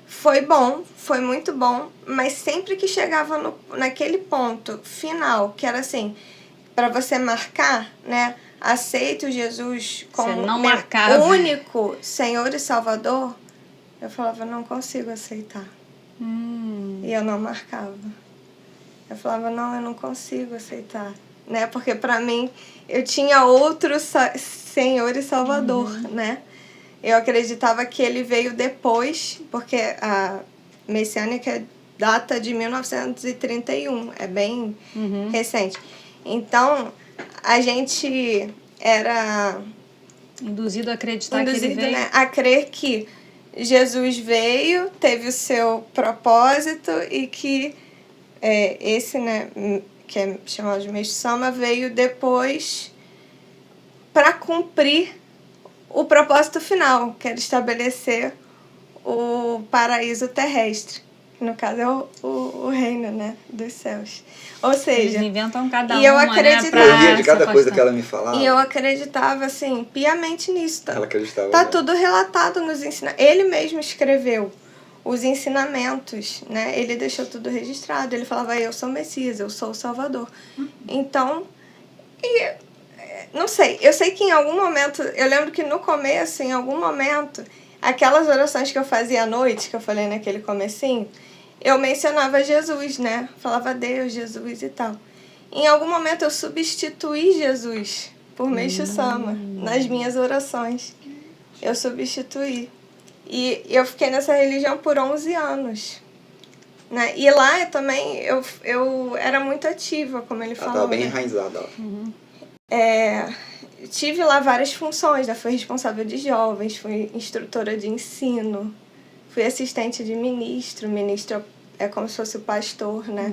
Foi bom, foi muito bom, mas sempre que chegava naquele ponto final, que era assim, para você marcar, né? Aceito Jesus como meu único Senhor e Salvador, eu falava, não consigo aceitar. E eu não marcava. Eu falava, não, eu não consigo aceitar. Né? Porque para mim, eu tinha outro Senhor e Salvador, né? Eu acreditava que ele veio depois, porque a messiânica data de 1931, é bem recente. Então, a gente era induzido a acreditar que ele veio. Né, a crer que Jesus veio, teve o seu propósito e que esse, né, que é chamado de Meixo Sama, veio depois para cumprir o propósito final, que era estabelecer o paraíso terrestre. No caso é o reino, né, dos céus. Ou seja, eles inventam cada e eu acreditava, né, de cada coisa que ela me falava. E eu acreditava, assim, piamente nisso. Ela acreditava. Tá tudo relatado nos ensinamentos. Ele mesmo escreveu os ensinamentos, né? Ele deixou tudo registrado. Ele falava, eu sou o Messias, eu sou o Salvador. Então, não sei. Eu sei que em algum momento, eu lembro que no começo, em algum momento, aquelas orações que eu fazia à noite, que eu falei naquele comecinho, eu mencionava Jesus, né? Falava Deus, Jesus e tal. Em algum momento eu substituí Jesus por Meixo Sama nas minhas orações. Eu substituí. E eu fiquei nessa religião por 11 anos. Né? E lá também eu era muito ativa, como ele falou. Ela estava bem enraizada. Tive lá várias funções, né? Fui responsável de jovens, fui instrutora de ensino, fui assistente de ministro. Ministro é como se fosse o pastor, né?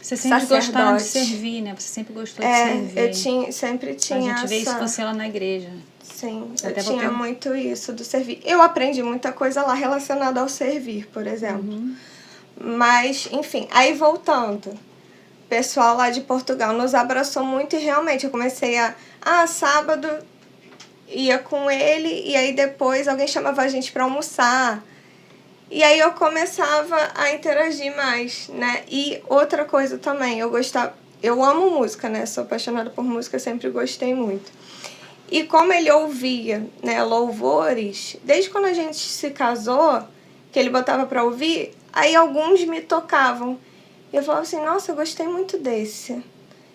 Você sempre gostava de servir, né? Você sempre gostou de servir. Eu sempre tinha. A gente vê isso você lá na igreja. Sim, eu tinha muito isso do servir. Eu aprendi muita coisa lá relacionada ao servir, por exemplo. Mas, enfim, aí voltando. O pessoal lá de Portugal nos abraçou muito e realmente eu comecei sábado ia com ele e aí depois alguém chamava a gente para almoçar. E aí eu começava a interagir mais, né? E outra coisa também, eu amo música, né? Sou apaixonada por música, sempre gostei muito. E como ele ouvia, né, louvores, desde quando a gente se casou, que ele botava para ouvir, aí alguns me tocavam. E eu falava assim, nossa, eu gostei muito desse.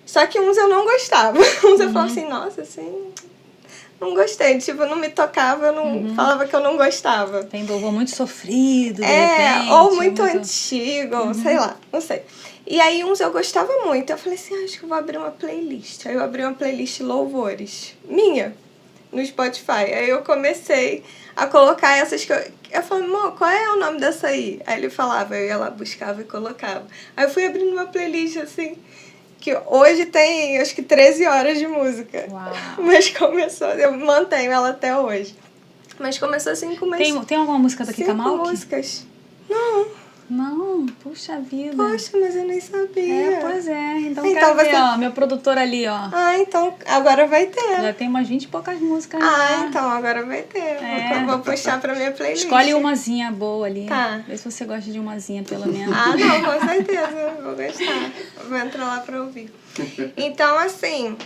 Só que uns eu não gostava. Uns eu falava assim, nossa, assim, não gostei. Tipo, não me tocava, eu não falava que eu não gostava. Tem louvor muito sofrido, de repente. Ou muito antigo, sei lá, não sei. E aí uns eu gostava muito. Eu falei assim, acho que eu vou abrir uma playlist. Aí eu abri uma playlist louvores, minha, no Spotify. Aí eu comecei a colocar essas que eu falei, amor, qual é o nome dessa aí? Aí ele falava, eu ia lá, buscava e colocava. Aí eu fui abrindo uma playlist assim, que hoje tem, acho que 13 horas de música. Uau. Mas começou, eu mantenho ela até hoje. Mas começou assim com umas... Tem alguma música daqui 5 Kamalk? músicas. Não, puxa vida. Poxa, mas eu nem sabia. Pois é. Então Então quero ver, você- meu produtor ali, ó. Então agora vai ter. Já tem umas 20 e poucas músicas já. Então agora vai ter. Vou puxar pra minha playlist. Escolhe umazinha boa ali. Tá. Vê se você gosta de umazinha, pelo menos. Não, com certeza. Vou gostar. Vou entrar lá pra ouvir. Então, assim...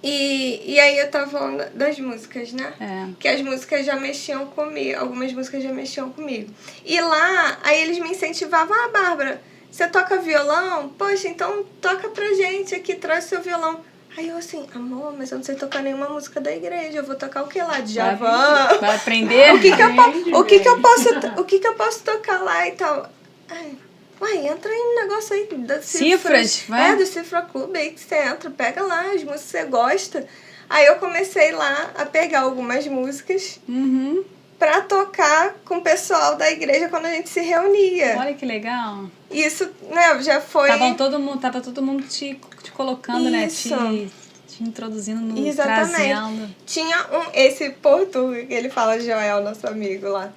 E aí eu tava falando das músicas, né? Que as músicas já mexiam comigo. Algumas músicas já mexiam comigo. E lá, aí eles me incentivavam. Bárbara, você toca violão? Poxa, então toca pra gente aqui, traz seu violão. Aí eu assim, amor, mas eu não sei tocar nenhuma música da igreja. Eu vou tocar o que lá? Djavan? Vai aprender? O que que eu posso tocar lá e tal? Uai, entra aí no negócio aí da Cifras, vai? do Cifra Clube, aí que você entra, pega lá as músicas que você gosta. Aí eu comecei lá a pegar algumas músicas pra tocar com o pessoal da igreja quando a gente se reunia. Olha que legal. Isso, né, já foi... Tava todo mundo te colocando, Isso. né? Te introduzindo, Exatamente. trazendo. Tinha esse Porto, que ele fala, Joel, nosso amigo lá.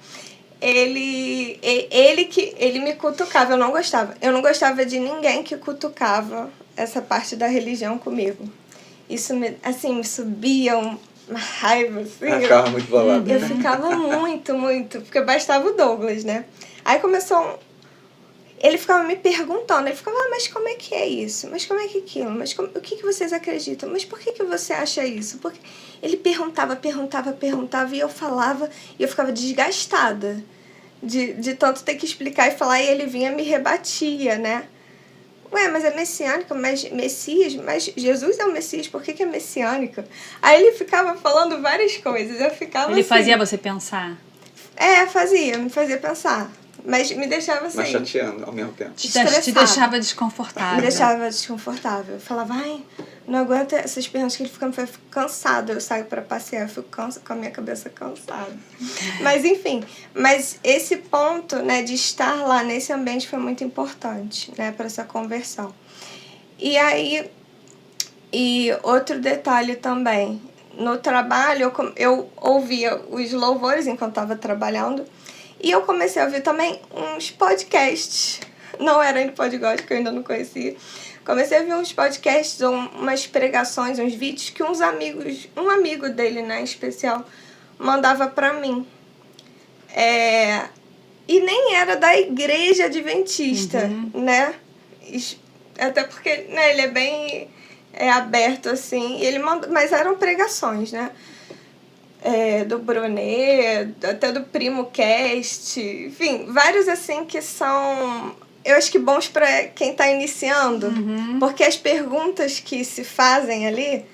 Ele me cutucava, eu não gostava. Eu não gostava de ninguém que cutucava essa parte da religião comigo. Isso me subia uma raiva, assim. Eu ficava muito bolada. Eu ficava muito, porque bastava o Douglas, né? Aí começou... Ele ficava me perguntando, ele ficava, mas como é que é isso? Mas como é que é aquilo? Mas o que vocês acreditam? Mas por que você acha isso? Porque ele perguntava, e eu falava, e eu ficava desgastada de tanto ter que explicar e falar, e ele vinha e me rebatia, né? Ué, mas é messiânica, mas Messias, mas Jesus é o Messias, por que é messiânica? Aí ele ficava falando várias coisas, eu ficava Ele assim... fazia você pensar? Me fazia pensar. Mas me deixava assim... Mas chateando ao mesmo tempo. Te deixava desconfortável. Me deixava desconfortável. Eu falava, ai, não aguento essas perguntas que ele fica cansado. Eu saio pra passear, eu fico com a minha cabeça cansada. Mas enfim, esse ponto, né, de estar lá nesse ambiente foi muito importante, né, para essa conversão. E aí, outro detalhe também, no trabalho eu ouvia os louvores enquanto estava trabalhando. E eu comecei a ouvir também uns podcasts. Não era ainda podcast, que eu ainda não conhecia. Comecei a ouvir uns podcasts, umas pregações, uns vídeos que um amigo dele, né, em especial, mandava pra mim. E nem era da igreja adventista, né? Até porque, né, ele é bem aberto, assim. E ele mas eram pregações, né? Do Brunet, até do Primo Cast, enfim, vários assim que são, eu acho que bons para quem está iniciando, porque as perguntas que se fazem ali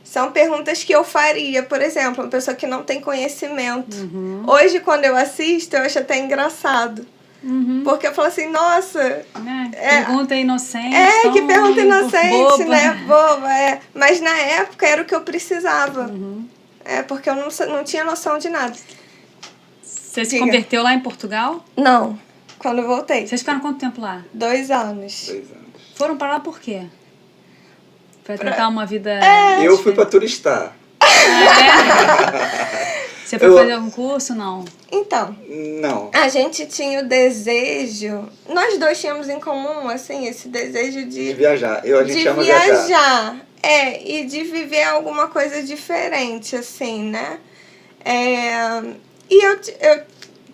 são perguntas que eu faria, por exemplo, uma pessoa que não tem conhecimento. Hoje, quando eu assisto, eu acho até engraçado. Porque eu falo assim, nossa... pergunta inocente. Que pergunta inocente, boba. né? Boba, Mas na época era o que eu precisava. Porque eu não tinha noção de nada. Você se converteu lá em Portugal? Não, quando eu voltei. Vocês ficaram quanto tempo lá? 2 anos. 2 anos. Foram para lá por quê? Pra tentar uma vida... Eu fui para turistar. Você foi fazer algum curso, não? Então, não. A gente tinha o desejo... Nós dois tínhamos em comum, assim, esse desejo de viajar. A gente ama viajar. E de viver alguma coisa diferente, assim, né? E eu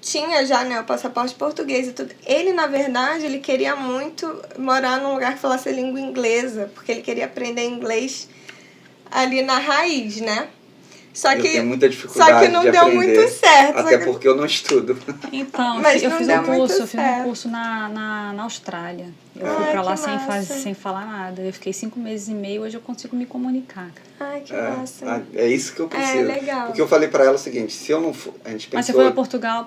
tinha já, né, o passaporte português e tudo. Ele, na verdade, ele queria muito morar num lugar que falasse língua inglesa, porque ele queria aprender inglês ali na raiz, né? Eu tenho muita dificuldade só que não deu muito certo. Até porque eu não estudo. Então, mas eu fiz um curso na Austrália. Eu fui pra lá sem falar nada. Eu fiquei 5 meses e meio, hoje eu consigo me comunicar. Ai, que massa. É isso que eu preciso. Legal. Porque eu falei pra ela o seguinte, se eu não for... A gente pensou... Mas você foi a Portugal?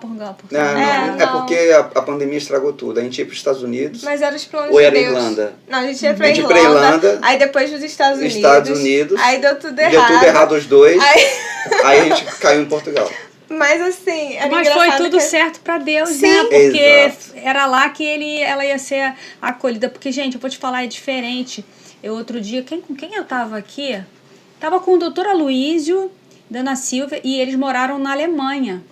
Não. É porque a pandemia estragou tudo. A gente ia pros Estados Unidos. Mas era os planos ou era de Deus. Irlanda? Não, a gente ia pra Irlanda. Aí depois dos Estados Unidos. Aí deu tudo errado. Deu tudo errado os dois. Aí a gente caiu em Portugal. Mas assim, mas foi tudo certo pra Deus, sim, né? Porque exato. Era lá que ela ia ser acolhida. Porque, gente, eu vou te falar, é diferente. Eu outro dia, com quem eu tava aqui? Tava com o doutor Aloísio, Dana Silva, e eles moraram na Alemanha.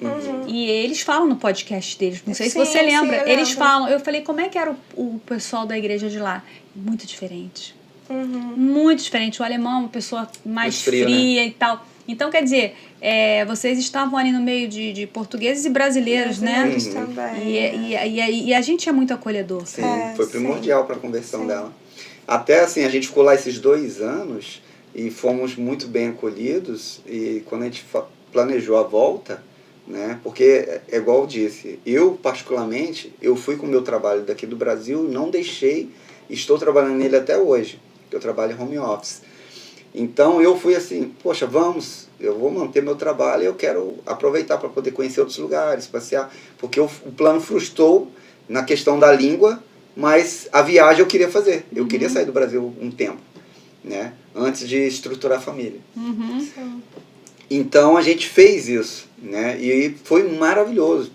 E eles falam no podcast deles, não sei se você lembra. Eles falam, eu falei, como é que era o pessoal da igreja de lá? Muito diferente. Muito diferente. O alemão é uma pessoa mais frio, fria, né? e tal. Então, quer dizer, vocês estavam ali no meio de portugueses e brasileiros, né? Também. E a gente é muito acolhedor. Sim, foi primordial para a conversão dela. Até assim, a gente ficou lá esses 2 anos e fomos muito bem acolhidos. E quando a gente planejou a volta, né? Porque, é igual eu disse, eu particularmente, eu fui com o meu trabalho daqui do Brasil, não deixei, estou trabalhando nele até hoje. Eu trabalho em home office. Então eu fui assim, poxa, eu vou manter meu trabalho e eu quero aproveitar para poder conhecer outros lugares, passear, porque o plano frustrou na questão da língua, mas a viagem eu queria fazer. Eu queria sair do Brasil um tempo, né? Antes de estruturar a família. Então a gente fez isso, né? E foi maravilhoso.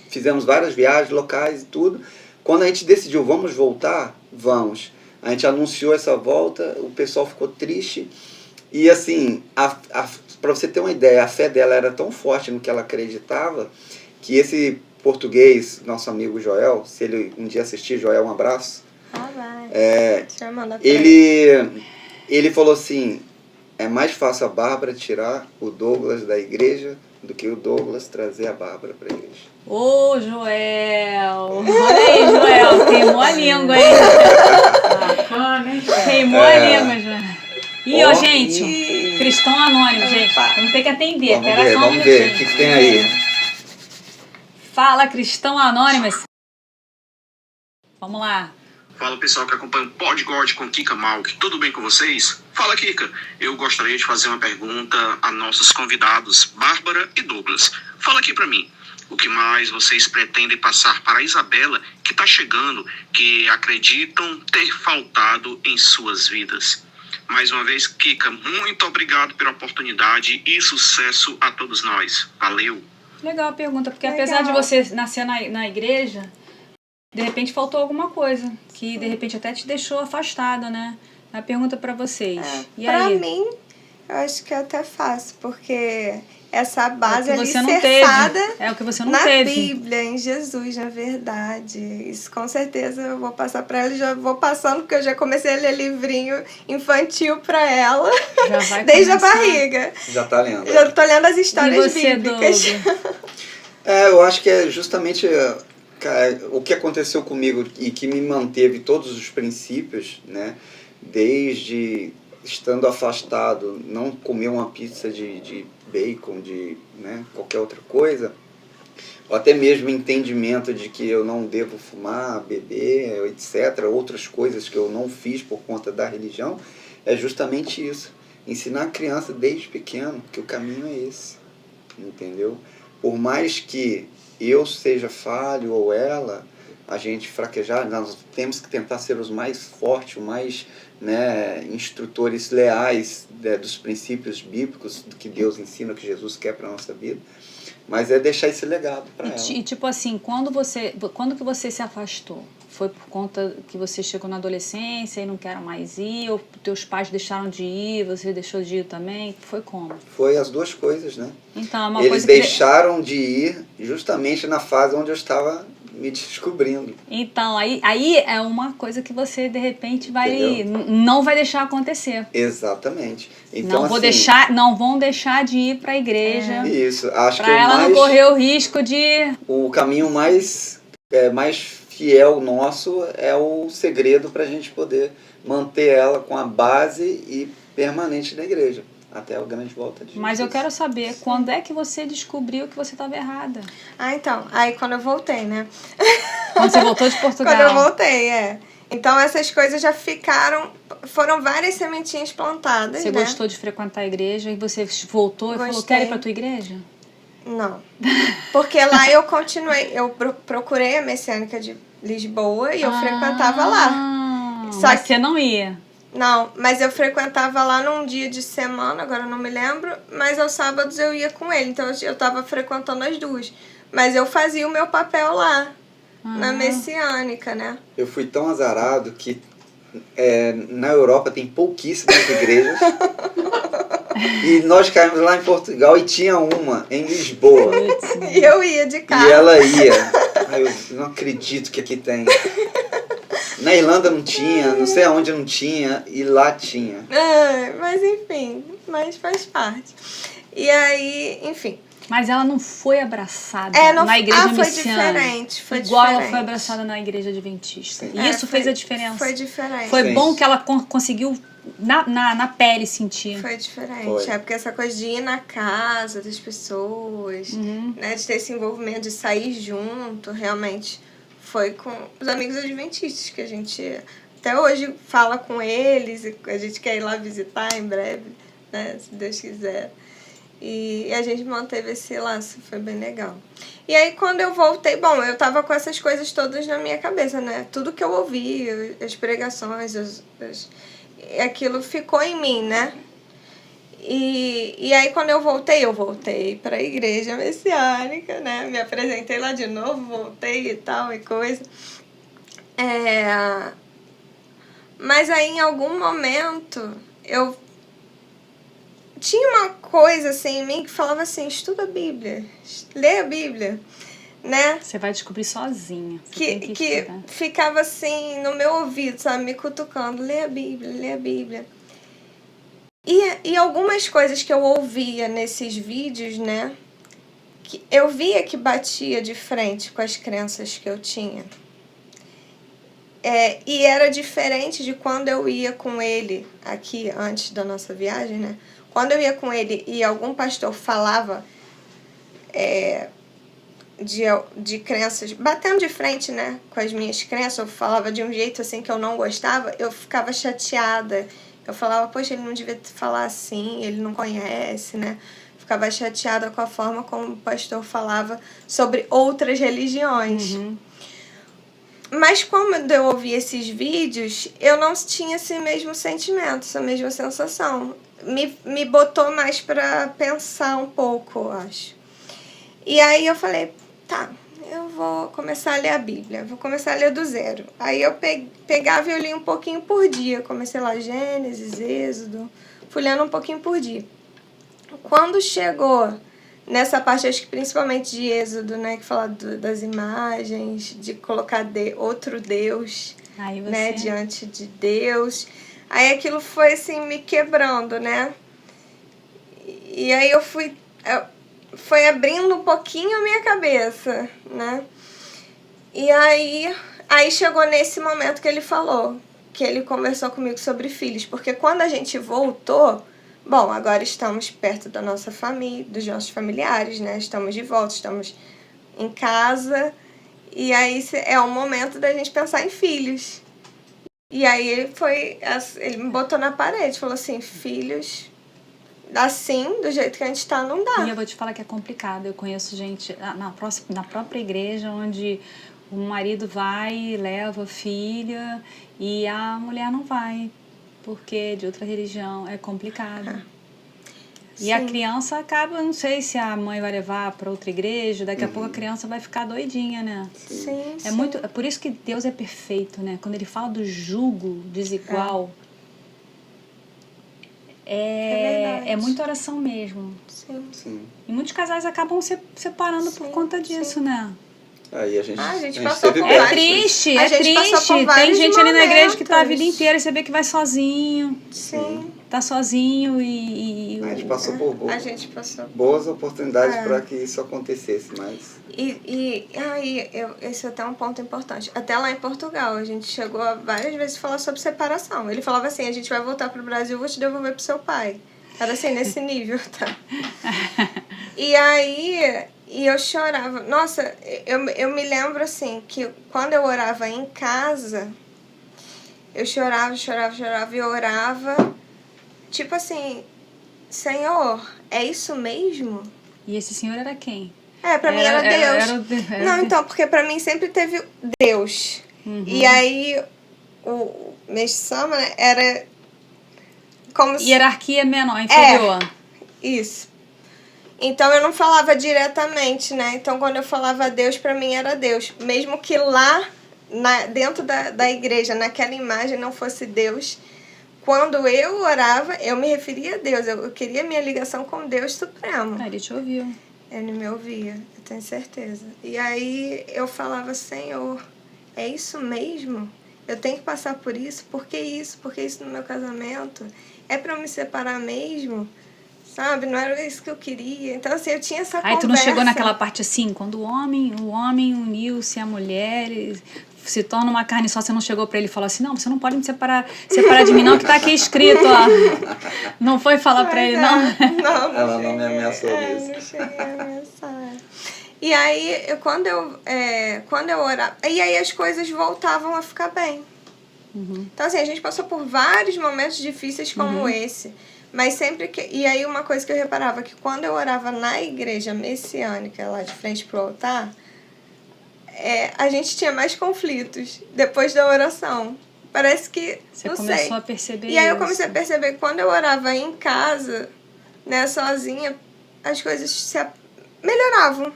Fizemos várias viagens locais e tudo. Quando a gente decidiu, vamos voltar? Vamos. A gente anunciou essa volta, o pessoal ficou triste. E assim, para você ter uma ideia, a fé dela era tão forte no que ela acreditava, que esse português, nosso amigo Joel, se ele um dia assistir, Joel, um abraço. Vai. Deixa eu mandar pra Ele falou assim, é mais fácil a Bárbara tirar o Douglas da igreja do que o Douglas trazer a Bárbara para a igreja. Ô, Joel! Olha aí, Joel, queimou a língua, hein? Queimou a língua, Joel. E, ó, gente, Cristão Anônimo, gente, vamos ter que atender. Vamos ver, o que tem aí? Fala, Cristão Anônimos. Vamos lá. Fala, pessoal que acompanha o Pod God com Kika Malk. Tudo bem com vocês? Fala, Kika. Eu gostaria de fazer uma pergunta a nossos convidados, Bárbara e Douglas. Fala aqui pra mim. O que mais vocês pretendem passar para a Isabela, que está chegando, que acreditam ter faltado em suas vidas? Mais uma vez, Kika, muito obrigado pela oportunidade e sucesso a todos nós. Valeu! Legal a pergunta, porque apesar de você nascer na igreja, de repente faltou alguma coisa, que de repente até te deixou afastada, né? A pergunta para vocês. E pra aí? mim, eu acho que é até fácil, porque essa base alicerçada é o que você não na teve. Bíblia, em Jesus, na verdade. Isso com certeza eu vou passar para ela, já vou passando, porque eu já comecei a ler livrinho infantil para ela, já vai desde a barriga. Já tá lendo. Já tô lendo as histórias bíblicas. Eu acho que é justamente o que aconteceu comigo e que me manteve todos os princípios, né? Desde estando afastado, não comer uma pizza de bacon, né, qualquer outra coisa, ou até mesmo entendimento de que eu não devo fumar, beber, etc., outras coisas que eu não fiz por conta da religião, é justamente isso. Ensinar a criança desde pequeno que o caminho é esse, entendeu? Por mais que eu seja falho ou ela, a gente fraquejar, nós temos que tentar ser os mais fortes, os mais, né, instrutores leais, dos princípios bíblicos, do que Deus ensina, que Jesus quer para a nossa vida. Mas é deixar esse legado para ela. E tipo assim, quando que você se afastou? Foi por conta que você chegou na adolescência e não quer mais ir? Ou teus pais deixaram de ir, você deixou de ir também? Foi como? Foi as duas coisas, né? Então, uma Eles coisa deixaram de ir justamente na fase onde eu estava me descobrindo. Então, aí é uma coisa que você, de repente, não vai deixar acontecer. Exatamente. Então, não vão deixar de ir para a igreja. Isso, acho que para ela não correr o risco de... O caminho mais fiel nosso é o segredo para a gente poder manter ela com a base e permanente na igreja. Até a grande volta de Jesus. Mas eu quero saber, quando é que você descobriu que você estava errada? Então, aí quando eu voltei, né? Quando você voltou de Portugal? Quando eu voltei, Então essas coisas já foram várias sementinhas plantadas, Você né? gostou de frequentar a igreja e você voltou e falou, quero ir pra tua igreja? Não. Porque lá eu continuei, eu procurei a Messiânica de Lisboa e eu frequentava lá. Mas você não ia? Não, mas eu frequentava lá num dia de semana, agora eu não me lembro, mas aos sábados eu ia com ele, então eu tava frequentando as duas. Mas eu fazia o meu papel lá, na Messiânica, né? Eu fui tão azarado que na Europa tem pouquíssimas igrejas. E nós caímos lá em Portugal e tinha uma em Lisboa. E eu ia de carro. E ela ia. Aí eu não acredito que aqui tem. Na Irlanda não tinha, não sei aonde não tinha, e lá tinha. Mas enfim, faz parte. E aí, enfim. Mas ela não foi abraçada na igreja messiânica. Foi igual diferente. Ela foi abraçada na igreja adventista. Sim. E isso fez a diferença. Foi diferente. Foi bom que ela conseguiu na pele sentir. Foi diferente. Foi. Porque essa coisa de ir na casa das pessoas, né, de ter esse envolvimento, de sair junto, realmente foi com os amigos adventistas que a gente até hoje fala com eles, e a gente quer ir lá visitar em breve, né, se Deus quiser. E a gente manteve esse laço, foi bem legal. E aí quando eu voltei, bom, eu tava com essas coisas todas na minha cabeça, né? Tudo que eu ouvi, as pregações, aquilo ficou em mim, né? E aí quando eu voltei para a igreja messiânica, né? Me apresentei lá de novo, voltei e tal e coisa. Mas aí em algum momento eu tinha uma coisa assim em mim que falava assim, estuda a Bíblia, lê a Bíblia, né? Você vai descobrir sozinha. Que ficava assim no meu ouvido, sabe, me cutucando, lê a Bíblia. E algumas coisas que eu ouvia nesses vídeos, né, que eu via que batia de frente com as crenças que eu tinha. E era diferente de quando eu ia com ele aqui, antes da nossa viagem, né? Quando eu ia com ele e algum pastor falava de crenças, batendo de frente, né, com as minhas crenças, eu falava de um jeito assim que eu não gostava, eu ficava chateada. Eu falava, poxa, ele não devia falar assim, ele não conhece, né? Ficava chateada com a forma como o pastor falava sobre outras religiões. Uhum. Mas quando eu ouvi esses vídeos, eu não tinha esse mesmo sentimento, essa mesma sensação. Me botou mais para pensar um pouco, eu acho. E aí eu falei, tá, eu vou começar a ler a Bíblia, vou começar a ler do zero. Aí eu pegava e eu lia um pouquinho por dia. Comecei lá Gênesis, Êxodo, fui lendo um pouquinho por dia. Quando chegou nessa parte, acho que principalmente de Êxodo, né, que fala das imagens, de colocar outro Deus, né, diante de Deus. Aí aquilo foi assim me quebrando, né? E aí foi abrindo um pouquinho a minha cabeça, né? E aí chegou nesse momento que ele falou, que ele conversou comigo sobre filhos, porque quando a gente voltou, bom, agora estamos perto da nossa família, dos nossos familiares, né? Estamos de volta, estamos em casa, e aí é o momento da gente pensar em filhos. E aí ele me botou na parede, falou assim, filhos... assim, do jeito que a gente tá, não dá. E eu vou te falar que é complicado. Eu conheço gente na própria igreja onde o marido vai, leva a filha e a mulher não vai, porque é de outra religião. É complicado. E Sim. a criança acaba, não sei se a mãe vai levar para outra igreja, daqui a pouco a criança vai ficar doidinha, né? Sim, é muito, é por isso que Deus é perfeito, né? Quando ele fala do jugo desigual, é muita oração mesmo. Sim. E muitos casais acabam se separando por conta disso, né? Aí a gente passou teve por É triste, é triste. Tem gente ali na igreja que tá a vida inteira e você vê que vai sozinho. Sim. Tá sozinho e a gente passou por boas oportunidades para que isso acontecesse, mas... Esse é até um ponto importante. Até lá em Portugal, a gente chegou a várias vezes a falar sobre separação. Ele falava assim, a gente vai voltar pro Brasil, vou te devolver pro seu pai. Era assim, nesse nível, tá? E aí... E eu chorava. Nossa, eu me lembro, assim, que quando eu orava em casa, eu chorava e eu orava, tipo assim, Senhor, é isso mesmo? E esse senhor era quem? Pra mim era Deus. Não, então, porque pra mim sempre teve Deus. Uhum. E aí, o Meshama, né, era como se... Hierarquia menor, inferior. Isso. Então, eu não falava diretamente, né? Então, quando eu falava Deus, pra mim era Deus. Mesmo que lá, dentro da igreja, naquela imagem, não fosse Deus. Quando eu orava, eu me referia a Deus. Eu queria minha ligação com Deus Supremo. Ele te ouviu. Ele me ouvia, eu tenho certeza. E aí, eu falava, Senhor, é isso mesmo? Eu tenho que passar por isso? Por que isso? Por que isso no meu casamento? É pra eu me separar mesmo? Sabe? Não era isso que eu queria. Então, assim, eu tinha essa conversa. Aí tu não chegou naquela parte assim, quando o homem uniu-se à mulher, se torna uma carne só, você não chegou pra ele e falou assim, não, você não pode me separar de mim não, que tá aqui escrito, ó. Não foi falar pra ele, não? Não ela não me ameaçou mesmo. Não cheguei a ameaçar. E aí, quando eu orava, e aí as coisas voltavam a ficar bem. Uhum. Então, assim, a gente passou por vários momentos difíceis como esse. Mas sempre que... E aí uma coisa que eu reparava, que quando eu orava na igreja messiânica, lá de frente pro altar, a gente tinha mais conflitos depois da oração. Parece que... Você não começou sei. a perceber E aí eu isso. comecei a perceber que quando eu orava em casa, né, sozinha, as coisas melhoravam,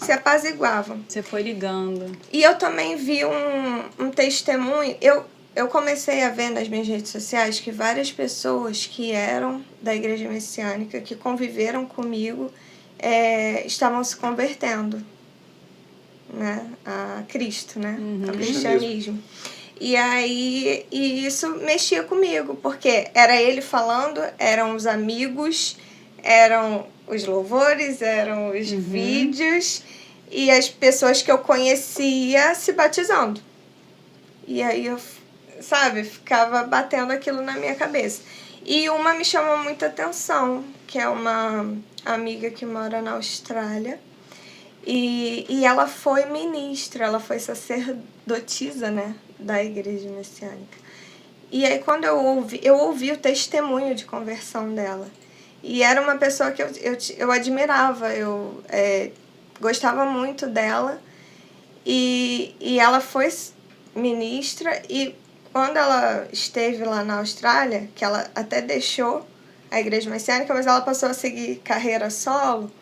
se apaziguavam. Você foi ligando. E eu também vi um testemunho. Eu comecei a ver nas minhas redes sociais que várias pessoas que eram da igreja messiânica, que conviveram comigo, estavam se convertendo, né, a Cristo, né, ao cristianismo. E aí isso mexia comigo, porque era ele falando, eram os amigos, eram os louvores, eram os vídeos e as pessoas que eu conhecia se batizando. E aí eu, sabe, ficava batendo aquilo na minha cabeça. E uma me chamou muita atenção, que é uma amiga que mora na Austrália. E ela foi ministra, ela foi sacerdotisa, né, da igreja messiânica. E aí quando eu ouvi o testemunho de conversão dela. E era uma pessoa que eu admirava, eu gostava muito dela. E ela foi ministra, e quando ela esteve lá na Austrália, que ela até deixou a igreja messiânica, mas ela passou a seguir carreira solo,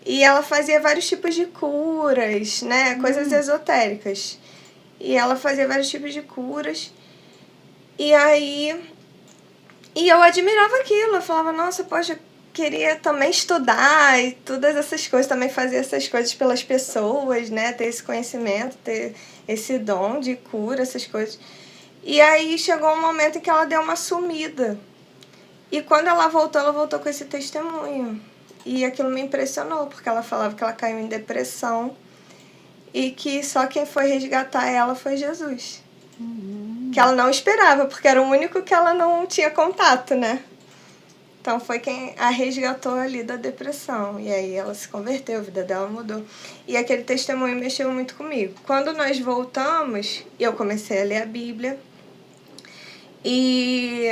e ela fazia vários tipos de curas, né, coisas esotéricas. E ela fazia vários tipos de curas. E aí... E eu admirava aquilo, eu falava, nossa, poxa, eu queria também estudar e todas essas coisas, também fazer essas coisas pelas pessoas, né, ter esse conhecimento, ter esse dom de cura, essas coisas. E aí chegou um momento em que ela deu uma sumida. E quando ela voltou com esse testemunho. E aquilo me impressionou, porque ela falava que ela caiu em depressão e que só quem foi resgatar ela foi Jesus. Que ela não esperava, porque era o único que ela não tinha contato, né? Então foi quem a resgatou ali da depressão. E aí ela se converteu, a vida dela mudou. E aquele testemunho mexeu muito comigo. Quando nós voltamos, eu comecei a ler a Bíblia. E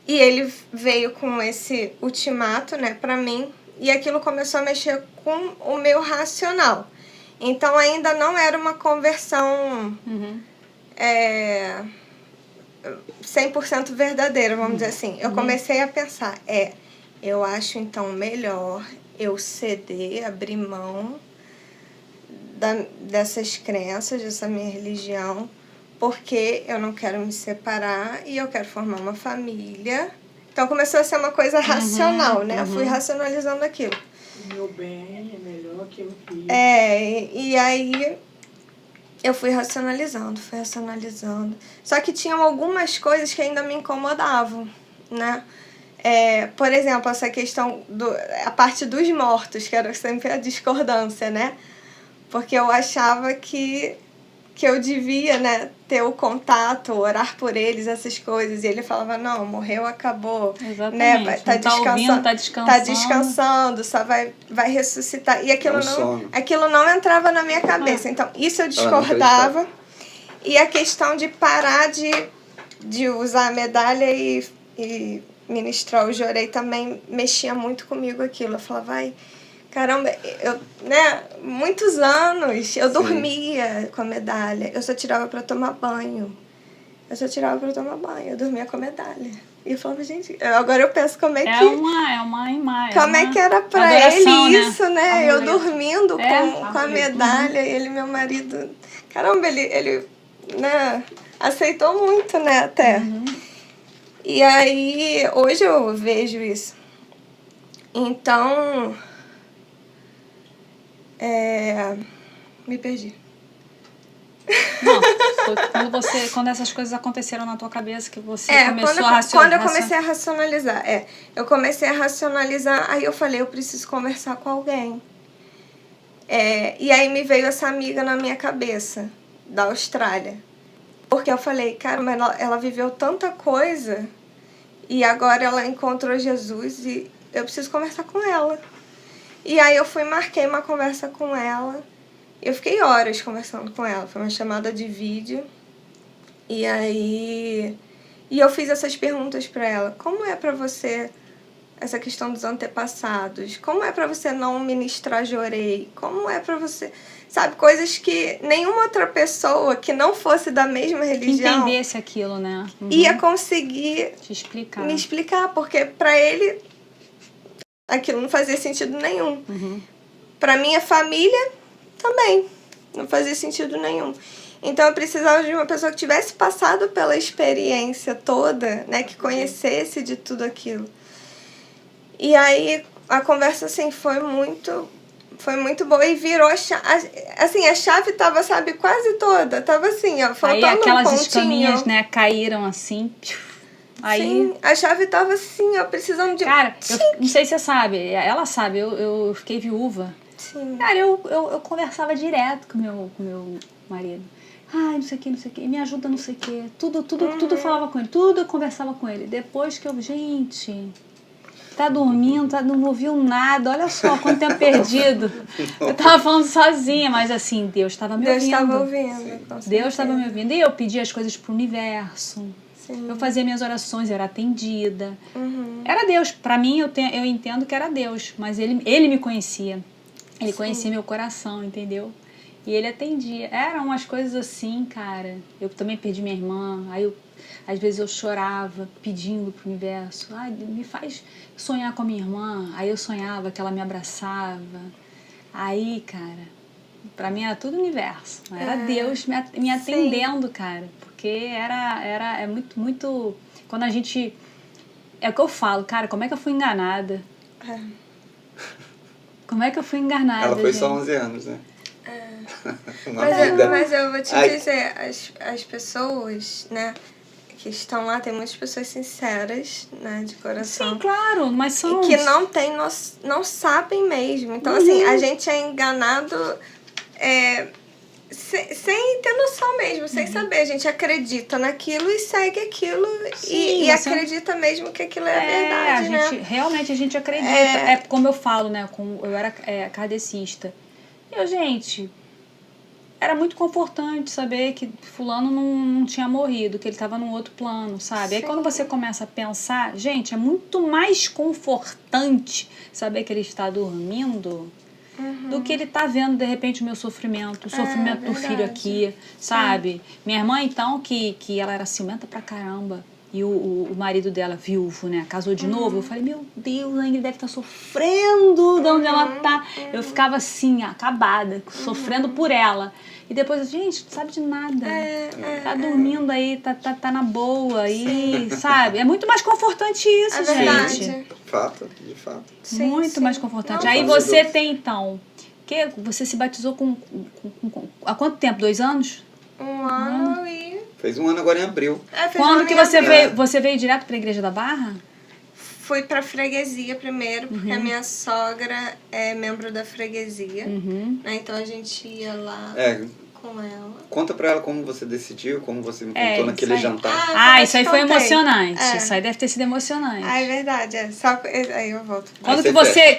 ele veio com esse ultimato, né, pra mim. E aquilo começou a mexer com o meu racional. Então ainda não era uma conversão 100% verdadeira, vamos dizer assim. Eu comecei a pensar, eu acho então melhor eu ceder, abrir mão dessas crenças, dessa minha religião, porque eu não quero me separar e eu quero formar uma família. Então começou a ser uma coisa racional, né? Eu fui racionalizando aquilo. O meu bem é melhor que o que... E aí eu fui racionalizando. Só que tinham algumas coisas que ainda me incomodavam, né? Por exemplo, essa questão, a parte dos mortos, que era sempre a discordância, né? Porque eu achava que eu devia, né, ter o contato, orar por eles, essas coisas. E ele falava, não, morreu, acabou. Exatamente. Né? Tá descansando. Tá descansando, só vai ressuscitar. E aquilo não entrava na minha cabeça. Então, isso eu discordava. E a questão de parar de usar a medalha e ministrar o jorei também mexia muito comigo aquilo. Eu falava, caramba, muitos anos eu dormia com a medalha. Eu só tirava pra tomar banho. Eu dormia com a medalha. E eu falava, gente, agora eu penso como é que... É uma imagem. Como é que era pra adoração, ele isso, né? Eu dormindo com a medalha, e ele, meu marido... Caramba, ele né, aceitou muito, né, até. E aí, hoje eu vejo isso. Então... me perdi. Não, foi quando essas coisas aconteceram na tua cabeça, que você começou a racionalizar. Quando eu comecei a racionalizar, eu comecei a racionalizar, aí eu falei, eu preciso conversar com alguém. E aí me veio essa amiga na minha cabeça, da Austrália. Porque eu falei, cara, mas ela viveu tanta coisa, e agora ela encontrou Jesus, e eu preciso conversar com ela. E aí eu marquei uma conversa com ela. Eu fiquei horas conversando com ela. Foi uma chamada de vídeo. E aí E eu fiz essas perguntas para ela. Como é para você essa questão dos antepassados? Como é para você não ministrar jorei? Como é para você... Sabe, coisas que nenhuma outra pessoa que não fosse da mesma religião... Que entendesse aquilo, né? Ia conseguir te explicar. me explicar, porque para ele aquilo não fazia sentido nenhum. Para minha família também não fazia sentido nenhum. Então eu precisava de uma pessoa que tivesse passado pela experiência toda, né, que conhecesse de tudo aquilo. E aí a conversa assim foi muito boa e virou assim, a chave tava, sabe, quase toda, tava assim, ó, faltando aí aquelas um pontinho. escaminhas, né, caíram assim. Aí, sim, a chave tava assim, ó, precisando de... Cara, eu não sei se você sabe, ela sabe, eu fiquei viúva. Sim. Cara, eu conversava direto com meu marido. Ai, não sei o que, me ajuda não sei o que. Tudo eu falava com ele, tudo eu conversava com ele. Depois que gente, tá dormindo, não ouviu nada, olha só quanto tempo perdido. Eu tava falando sozinha, mas assim, Deus estava me ouvindo. Deus estava ouvindo. Deus estava me ouvindo. E eu pedia as coisas pro universo. Sim. Eu fazia minhas orações, eu era atendida. Era Deus. Pra mim, eu entendo que era Deus, mas ele me conhecia. Ele conhecia meu coração, entendeu? E ele atendia. Eram umas coisas assim, cara. Eu também perdi minha irmã. Aí, às vezes, eu chorava pedindo pro universo. Ai, me faz sonhar com a minha irmã. Aí eu sonhava que ela me abraçava. Aí, cara, pra mim era tudo universo. Era Deus me atendendo, cara. Porque é muito... Quando a gente... É o que eu falo, cara, como é que eu fui enganada? Como é que eu fui enganada, Ela foi gente? só 11 anos, né? Mas eu vou te dizer, as pessoas, né, que estão lá, tem muitas pessoas sinceras, né, de coração. Sim, claro, mas são... E que não sabem mesmo. Então, assim, a gente é enganado sem ter noção mesmo, sem saber. A gente acredita naquilo e segue aquilo. Sim, e acredita mesmo que aquilo é a verdade, né? Realmente a gente acredita. É como eu falo, né? Eu era kardecista. Gente, era muito confortante saber que fulano não tinha morrido, que ele estava num outro plano, sabe? Sim. Aí quando você começa a pensar, gente, é muito mais confortante saber que ele está dormindo do que ele tá vendo, de repente, o meu sofrimento, o sofrimento do filho aqui, sabe? Minha irmã, então, que ela era ciumenta pra caramba, e o marido dela, viúvo, né, casou de novo, eu falei, meu Deus, a Ingrid deve estar sofrendo de onde ela tá. Eu ficava assim, acabada, sofrendo por ela. E depois, gente, não sabe de nada. Tá dormindo aí, tá na boa, e, sabe? É muito mais confortante isso, gente. De fato. Sim, muito mais confortante. Aí fazer você tem, então... Você se batizou há quanto tempo? 2 anos? 1 ano e... Fez 1 ano agora em abril. Quando que você veio direto pra Igreja da Barra? Fui pra freguesia primeiro, porque a minha sogra é membro da freguesia. Né? Então a gente ia lá com ela. Conta pra ela como você decidiu, como você me contou naquele jantar. Isso aí foi emocionante. Isso aí deve ter sido emocionante. É verdade. Só, aí eu volto.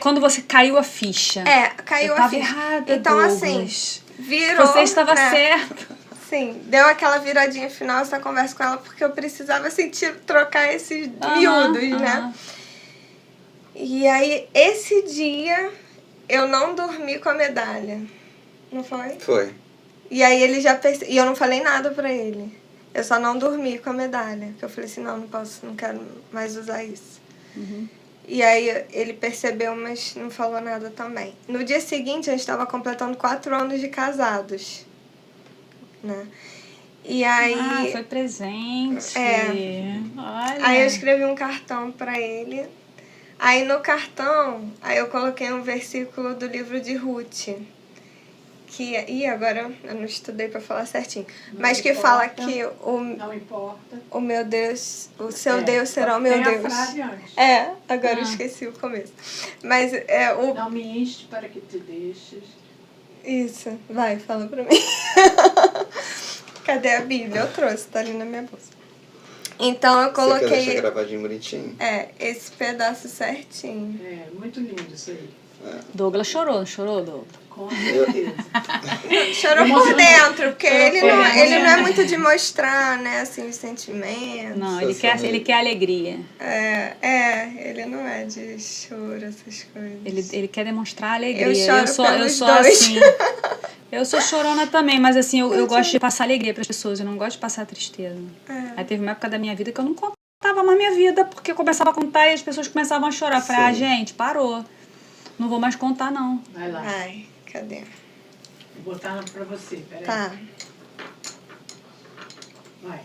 Quando você caiu a ficha. Caiu a ficha. Errada, então, Douglas. Assim, virou. Você estava certa. Sim, deu aquela viradinha final essa conversa com ela, porque eu precisava trocar esses miúdos, né? E aí, esse dia, eu não dormi com a medalha. Não foi? Foi. E aí ele já percebeu. E eu não falei nada pra ele. Eu só não dormi com a medalha. Porque eu falei assim, não posso, não quero mais usar isso. E aí ele percebeu, mas não falou nada também. No dia seguinte, a gente estava completando 4 anos de casados. Né? E aí... foi presente. Olha. Aí eu escrevi um cartão pra ele. Aí no cartão, eu coloquei um versículo do livro de Ruth. Agora eu não estudei pra falar certinho. Mas que fala que não importa. O meu Deus, o seu Deus será o meu Deus. Tem a frase antes. Agora eu esqueci o começo. Mas não me inste para que te deixes. Isso, vai, fala pra mim. Cadê a Bíblia? Eu trouxe, tá ali na minha bolsa. Então eu coloquei... Você quer deixar gravadinho bonitinho? Esse pedaço certinho. Muito lindo isso aí. Douglas chorou, não chorou, Douglas? Com certeza. Chorou por dentro, porque ele não é muito de mostrar, né, assim, os sentimentos. Não, ele quer alegria. Ele não é de choro, essas coisas. Ele quer demonstrar alegria. Eu choro eu pelos sou dois. assim. Eu sou chorona também, mas assim, eu gosto de passar alegria para as pessoas, eu não gosto de passar tristeza. Aí teve uma época da minha vida que eu não contava mais minha vida, porque eu começava a contar e as pessoas começavam a chorar. Eu falei, gente, parou. Não vou mais contar, não. Vai lá. Ai, cadê? Vou botar pra você, peraí. Tá. Vai.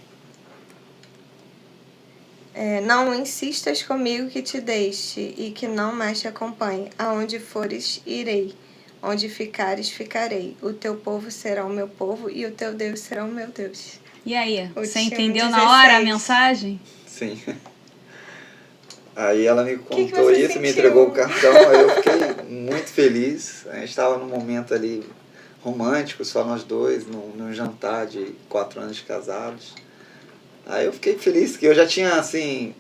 Não insistas comigo que te deixe e que não mais te acompanhe. Aonde fores, irei. Onde ficares, ficarei. O teu povo será o meu povo e o teu Deus será o meu Deus. E aí, O você time entendeu 16. na hora a mensagem? Sim. Aí ela me que contou você isso, me sentiu? entregou o cartão, aí eu fiquei muito feliz. A gente estava num momento ali romântico, só nós dois, num jantar de 4 anos de casados. Aí eu fiquei feliz, que eu já tinha, assim,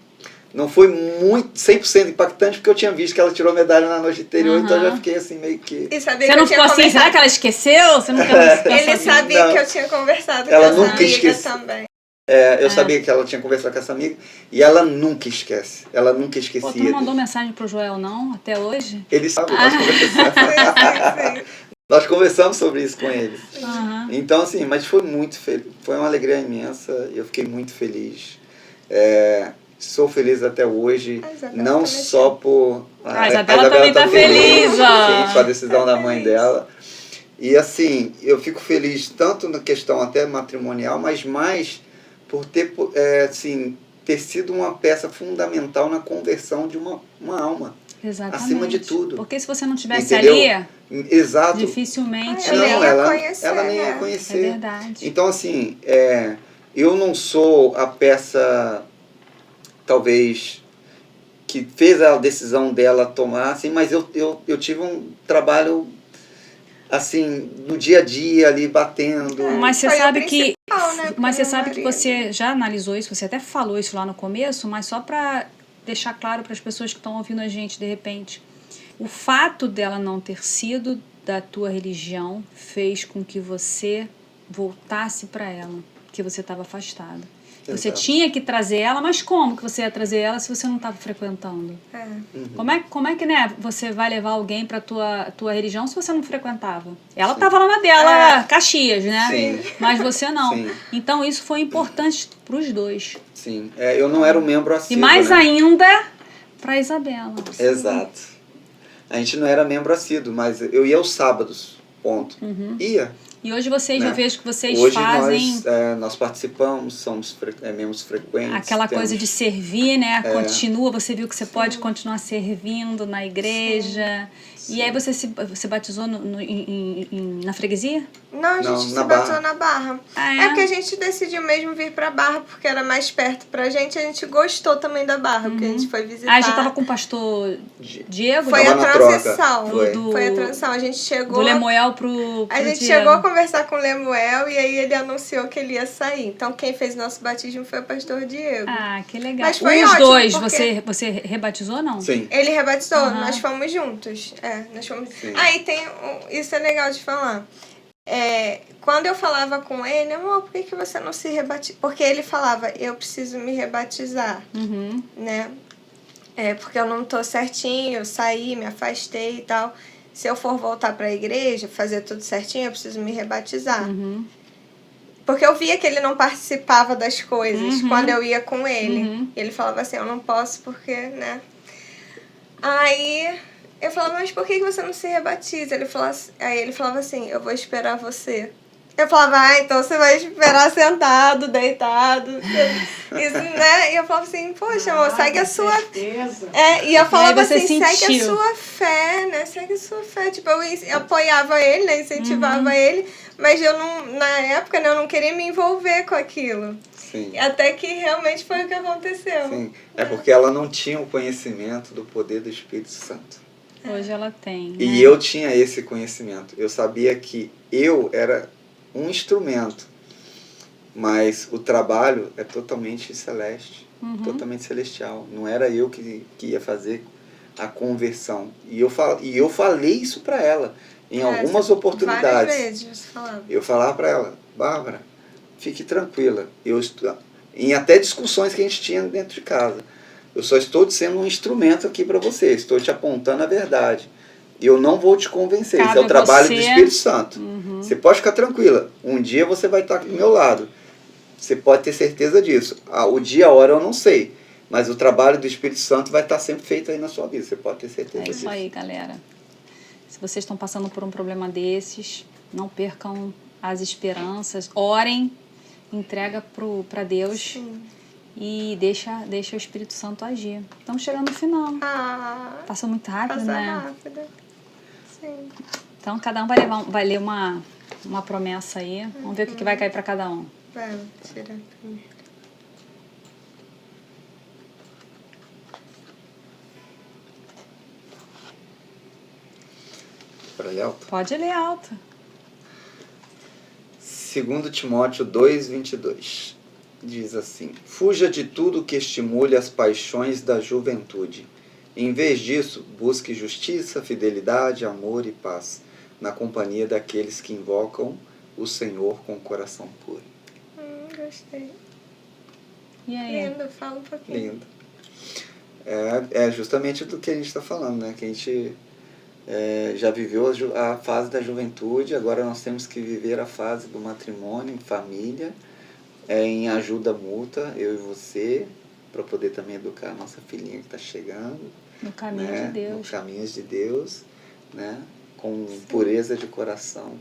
não foi muito 100% impactante, porque eu tinha visto que ela tirou medalha na noite anterior, então eu já fiquei assim, meio que... E sabia Você que não eu ficou tinha assim, será que ela esqueceu? Você nunca pensou Ele assim? sabia Não. que eu tinha conversado Ela com nunca essa amiga esquece. também. Eu sabia que ela tinha conversado com essa amiga, e ela nunca esquece, ela nunca esquecia. Pô, tu não mandou mensagem pro Joel, não? Até hoje? Ele sabe, nós conversamos. Sim. Nós conversamos sobre isso com ele. Aham. Então, assim, mas foi foi uma alegria imensa, eu fiquei muito feliz. Sou feliz até hoje, A Isabela não também só por... A Isabela também tá feliz, ó. Sim, com a decisão da mãe feliz. dela. E assim, eu fico feliz tanto na questão até matrimonial, mas mais por ter, ter sido uma peça fundamental na conversão de uma alma. Exatamente. Acima de tudo. Porque se você não tivesse Entendeu? ali, Exato. dificilmente... Ela nem ia conhecer, ela nem ia né? É conhecer. verdade. Então, assim, eu não sou a peça, talvez, que fez a decisão dela tomar, assim, mas eu tive um trabalho, assim, no dia a dia ali, batendo. Mas você Foi o sabe que... principal, né, pro Mas você meu sabe que marido. você já analisou isso, você até falou isso lá no começo, mas só para deixar claro para as pessoas que estão ouvindo a gente de repente. O fato dela não ter sido da tua religião fez com que você voltasse para ela, que você estava afastado. Você Exato. tinha que trazer ela, mas como que você ia trazer ela se você não estava frequentando? Como é que, né, você vai levar alguém para tua religião se você não frequentava? Ela estava lá na dela, Caxias, né? Sim. Mas você não. Sim. Então isso foi importante para os dois. Sim, eu não era um membro E assíduo, mais né? ainda para Isabela. Exato. A gente não era membro assíduo, mas eu ia aos sábados, ponto. Ia. E hoje vocês, Né? eu vejo que vocês Hoje fazem nós participamos, somos membros frequentes. aquela coisa de servir, né? É. Continua, você viu que você pode continuar servindo na igreja. E aí você batizou na freguesia? Não, a gente Não, se na bateu Barra. na Barra. Ah, É porque a gente decidiu mesmo vir pra Barra porque era mais perto pra gente. A gente gostou também da Barra, porque a gente foi visitar. Ah, já tava com o pastor Diego? Foi Tava a na transição. troca, foi. Foi a transição. A gente chegou... Do Lemuel pro A gente Diego. chegou a conversar com o Lemuel e aí ele anunciou que ele ia sair. Então quem fez nosso batismo foi o pastor Diego. Ah, que legal. Mas foi Os ótimo, dois, porque- você rebatizou ou não? Sim. Ele rebatizou, Aham. nós fomos juntos. Nós fomos. Sim. Aí tem. Isso é legal de falar. Quando eu falava com ele, amor, por que você não se rebatiza? Porque ele falava, eu preciso me rebatizar, Uhum. né? Porque eu não tô certinho, eu saí, me afastei e tal. Se eu for voltar pra igreja, fazer tudo certinho, eu preciso me rebatizar. Uhum. Porque eu via que ele não participava das coisas Uhum. quando eu ia com ele. Uhum. Ele falava assim, eu não posso porque, né? Aí eu falava, mas por que você não se rebatiza? Aí ele falava assim, eu vou esperar você. Eu falava, então você vai esperar sentado, deitado. Isso, né? E eu falava assim, poxa, amor, segue a sua... certeza. E eu falava você assim, segue sentiu. a sua fé, né? Segue a sua fé. Tipo, eu apoiava ele, né? Incentivava ele, mas eu não, na época, né, eu não queria me envolver com aquilo. Sim. Até que realmente foi o que aconteceu. Sim. É porque ela não tinha o conhecimento do poder do Espírito Santo. Hoje ela tem. E né? eu tinha esse conhecimento. Eu sabia que eu era um instrumento, mas o trabalho é totalmente celeste, totalmente celestial. Não era eu que ia fazer a conversão. E eu falei isso para ela em algumas Várias oportunidades. vezes você falava. Eu falava para ela, Bárbara, fique tranquila. Em até discussões que a gente tinha dentro de casa. Eu só estou sendo um instrumento aqui para você. Estou te apontando a verdade. E eu não vou te convencer. Isso é o trabalho do Espírito Santo. Você pode ficar tranquila. Um dia você vai estar do meu lado. Você pode ter certeza disso. O dia, a hora eu não sei. Mas o trabalho do Espírito Santo vai estar sempre feito aí na sua vida. Você pode ter certeza disso. É isso aí, galera. Se vocês estão passando por um problema desses, não percam as esperanças. Orem, entrega para Deus. Sim. E deixa o Espírito Santo agir. Estamos chegando no final. Passa muito rápido, né? Rápido. Sim. Então, cada um vai ler uma promessa aí. Vamos ver o que vai cair para cada um. Vamos tirar primeiro. Para ler alto? Pode ler alto. 2 Timóteo 2:22. Diz assim: fuja de tudo que estimule as paixões da juventude. Em vez disso, busque justiça, fidelidade, amor e paz, na companhia daqueles que invocam o Senhor com o coração puro. Gostei. E aí? Lindo, fala um pouquinho. Lindo. É justamente do que a gente está falando, né? Que a gente já viveu a fase da juventude, agora nós temos que viver a fase do matrimônio, em família, em ajuda mútua, eu e você, para poder também educar a nossa filhinha que está chegando. No caminho de Deus. No caminho de Deus, né? Com pureza de coração,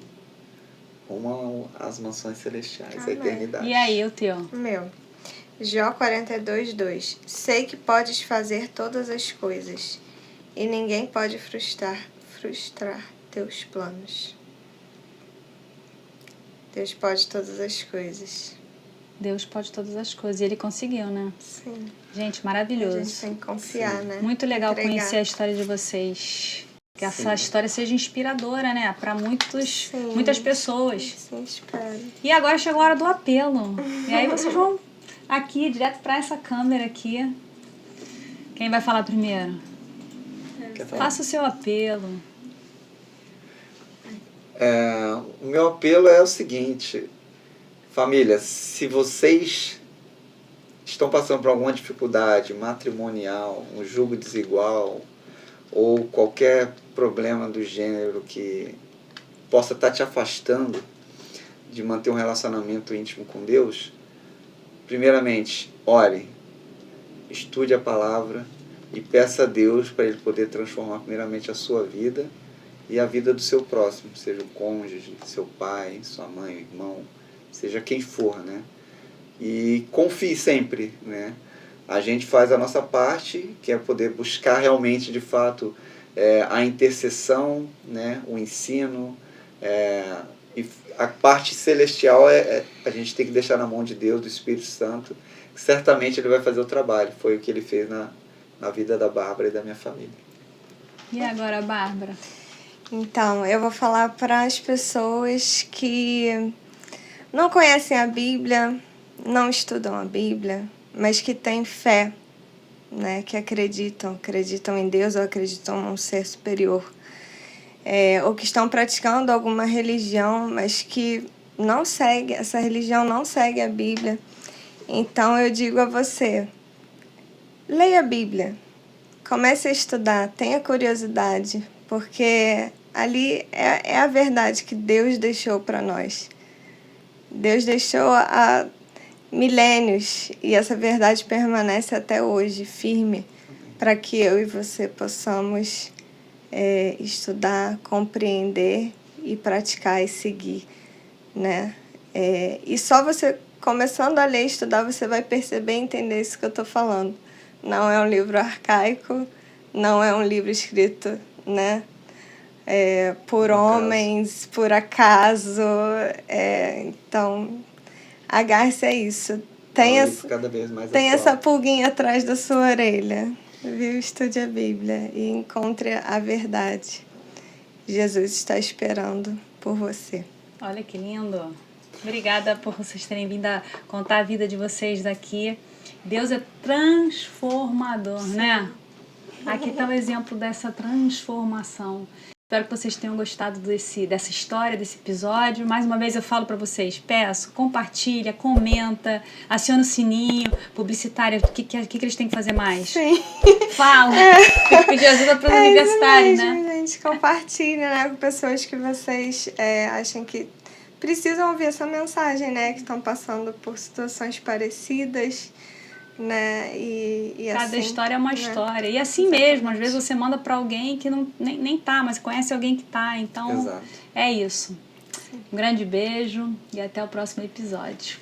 rumo às mansões celestiais, à eternidade. E aí, o teu? Meu. Jó 42:2. Sei que podes fazer todas as coisas, e ninguém pode frustrar teus planos. Deus pode todas as coisas. Deus pode todas as coisas. E ele conseguiu, né? Sim. Gente, maravilhoso. A gente tem que confiar, né? Muito legal conhecer a história de vocês. Que essa história seja inspiradora, né? Para muitas pessoas. Sim, espero. E agora chegou a hora do apelo. E aí vocês vão aqui, direto para essa câmera aqui. Quem vai falar primeiro? Faça o seu apelo. O meu apelo é o seguinte: família, se vocês estão passando por alguma dificuldade matrimonial, um julgo desigual, ou qualquer problema do gênero que possa estar te afastando de manter um relacionamento íntimo com Deus, primeiramente, ore, estude a palavra e peça a Deus para Ele poder transformar primeiramente a sua vida e a vida do seu próximo, seja o cônjuge, seu pai, sua mãe, irmão, seja quem for, né? E confie sempre, né? A gente faz a nossa parte, que é poder buscar realmente, de fato, a intercessão, né? O ensino, e a parte celestial a gente tem que deixar na mão de Deus, do Espírito Santo, que certamente Ele vai fazer o trabalho. Foi o que Ele fez na vida da Bárbara e da minha família. E agora, Bárbara? Então, eu vou falar para as pessoas que não conhecem a Bíblia, não estudam a Bíblia, mas que têm fé, né? Que acreditam em Deus ou acreditam num ser superior. Ou que estão praticando alguma religião, mas que essa religião não segue a Bíblia. Então, eu digo a você, leia a Bíblia, comece a estudar, tenha curiosidade, porque ali é a verdade que Deus deixou para nós. Deus deixou há milênios e essa verdade permanece até hoje, firme, para que eu e você possamos estudar, compreender e praticar e seguir, né? E só você começando a ler e estudar, você vai perceber e entender isso que eu estou falando. Não é um livro arcaico, não é um livro escrito, né? Por homens, por acaso. Então, agarre-se a isso. Tem essa pulguinha atrás da sua orelha. Viu? Estude a Bíblia e encontre a verdade. Jesus está esperando por você. Olha que lindo. Obrigada por vocês terem vindo a contar a vida de vocês daqui. Deus é transformador, né? Aqui está o exemplo dessa transformação. Espero que vocês tenham gostado dessa história, desse episódio. Mais uma vez eu falo para vocês, peço, compartilha, comenta, aciona o sininho, publicitária, o que eles têm que fazer mais? Sim. Fala, tem que pedir ajuda para os universitários, mesmo, né? Gente, compartilha, né, com pessoas que vocês acham que precisam ouvir essa mensagem, né, que estão passando por situações parecidas, né, e Cada assim, história é uma né? história. E assim mesmo, às vezes você manda para alguém que nem tá, mas conhece alguém que tá. Então, Exato. é isso. Um grande beijo e até o próximo episódio.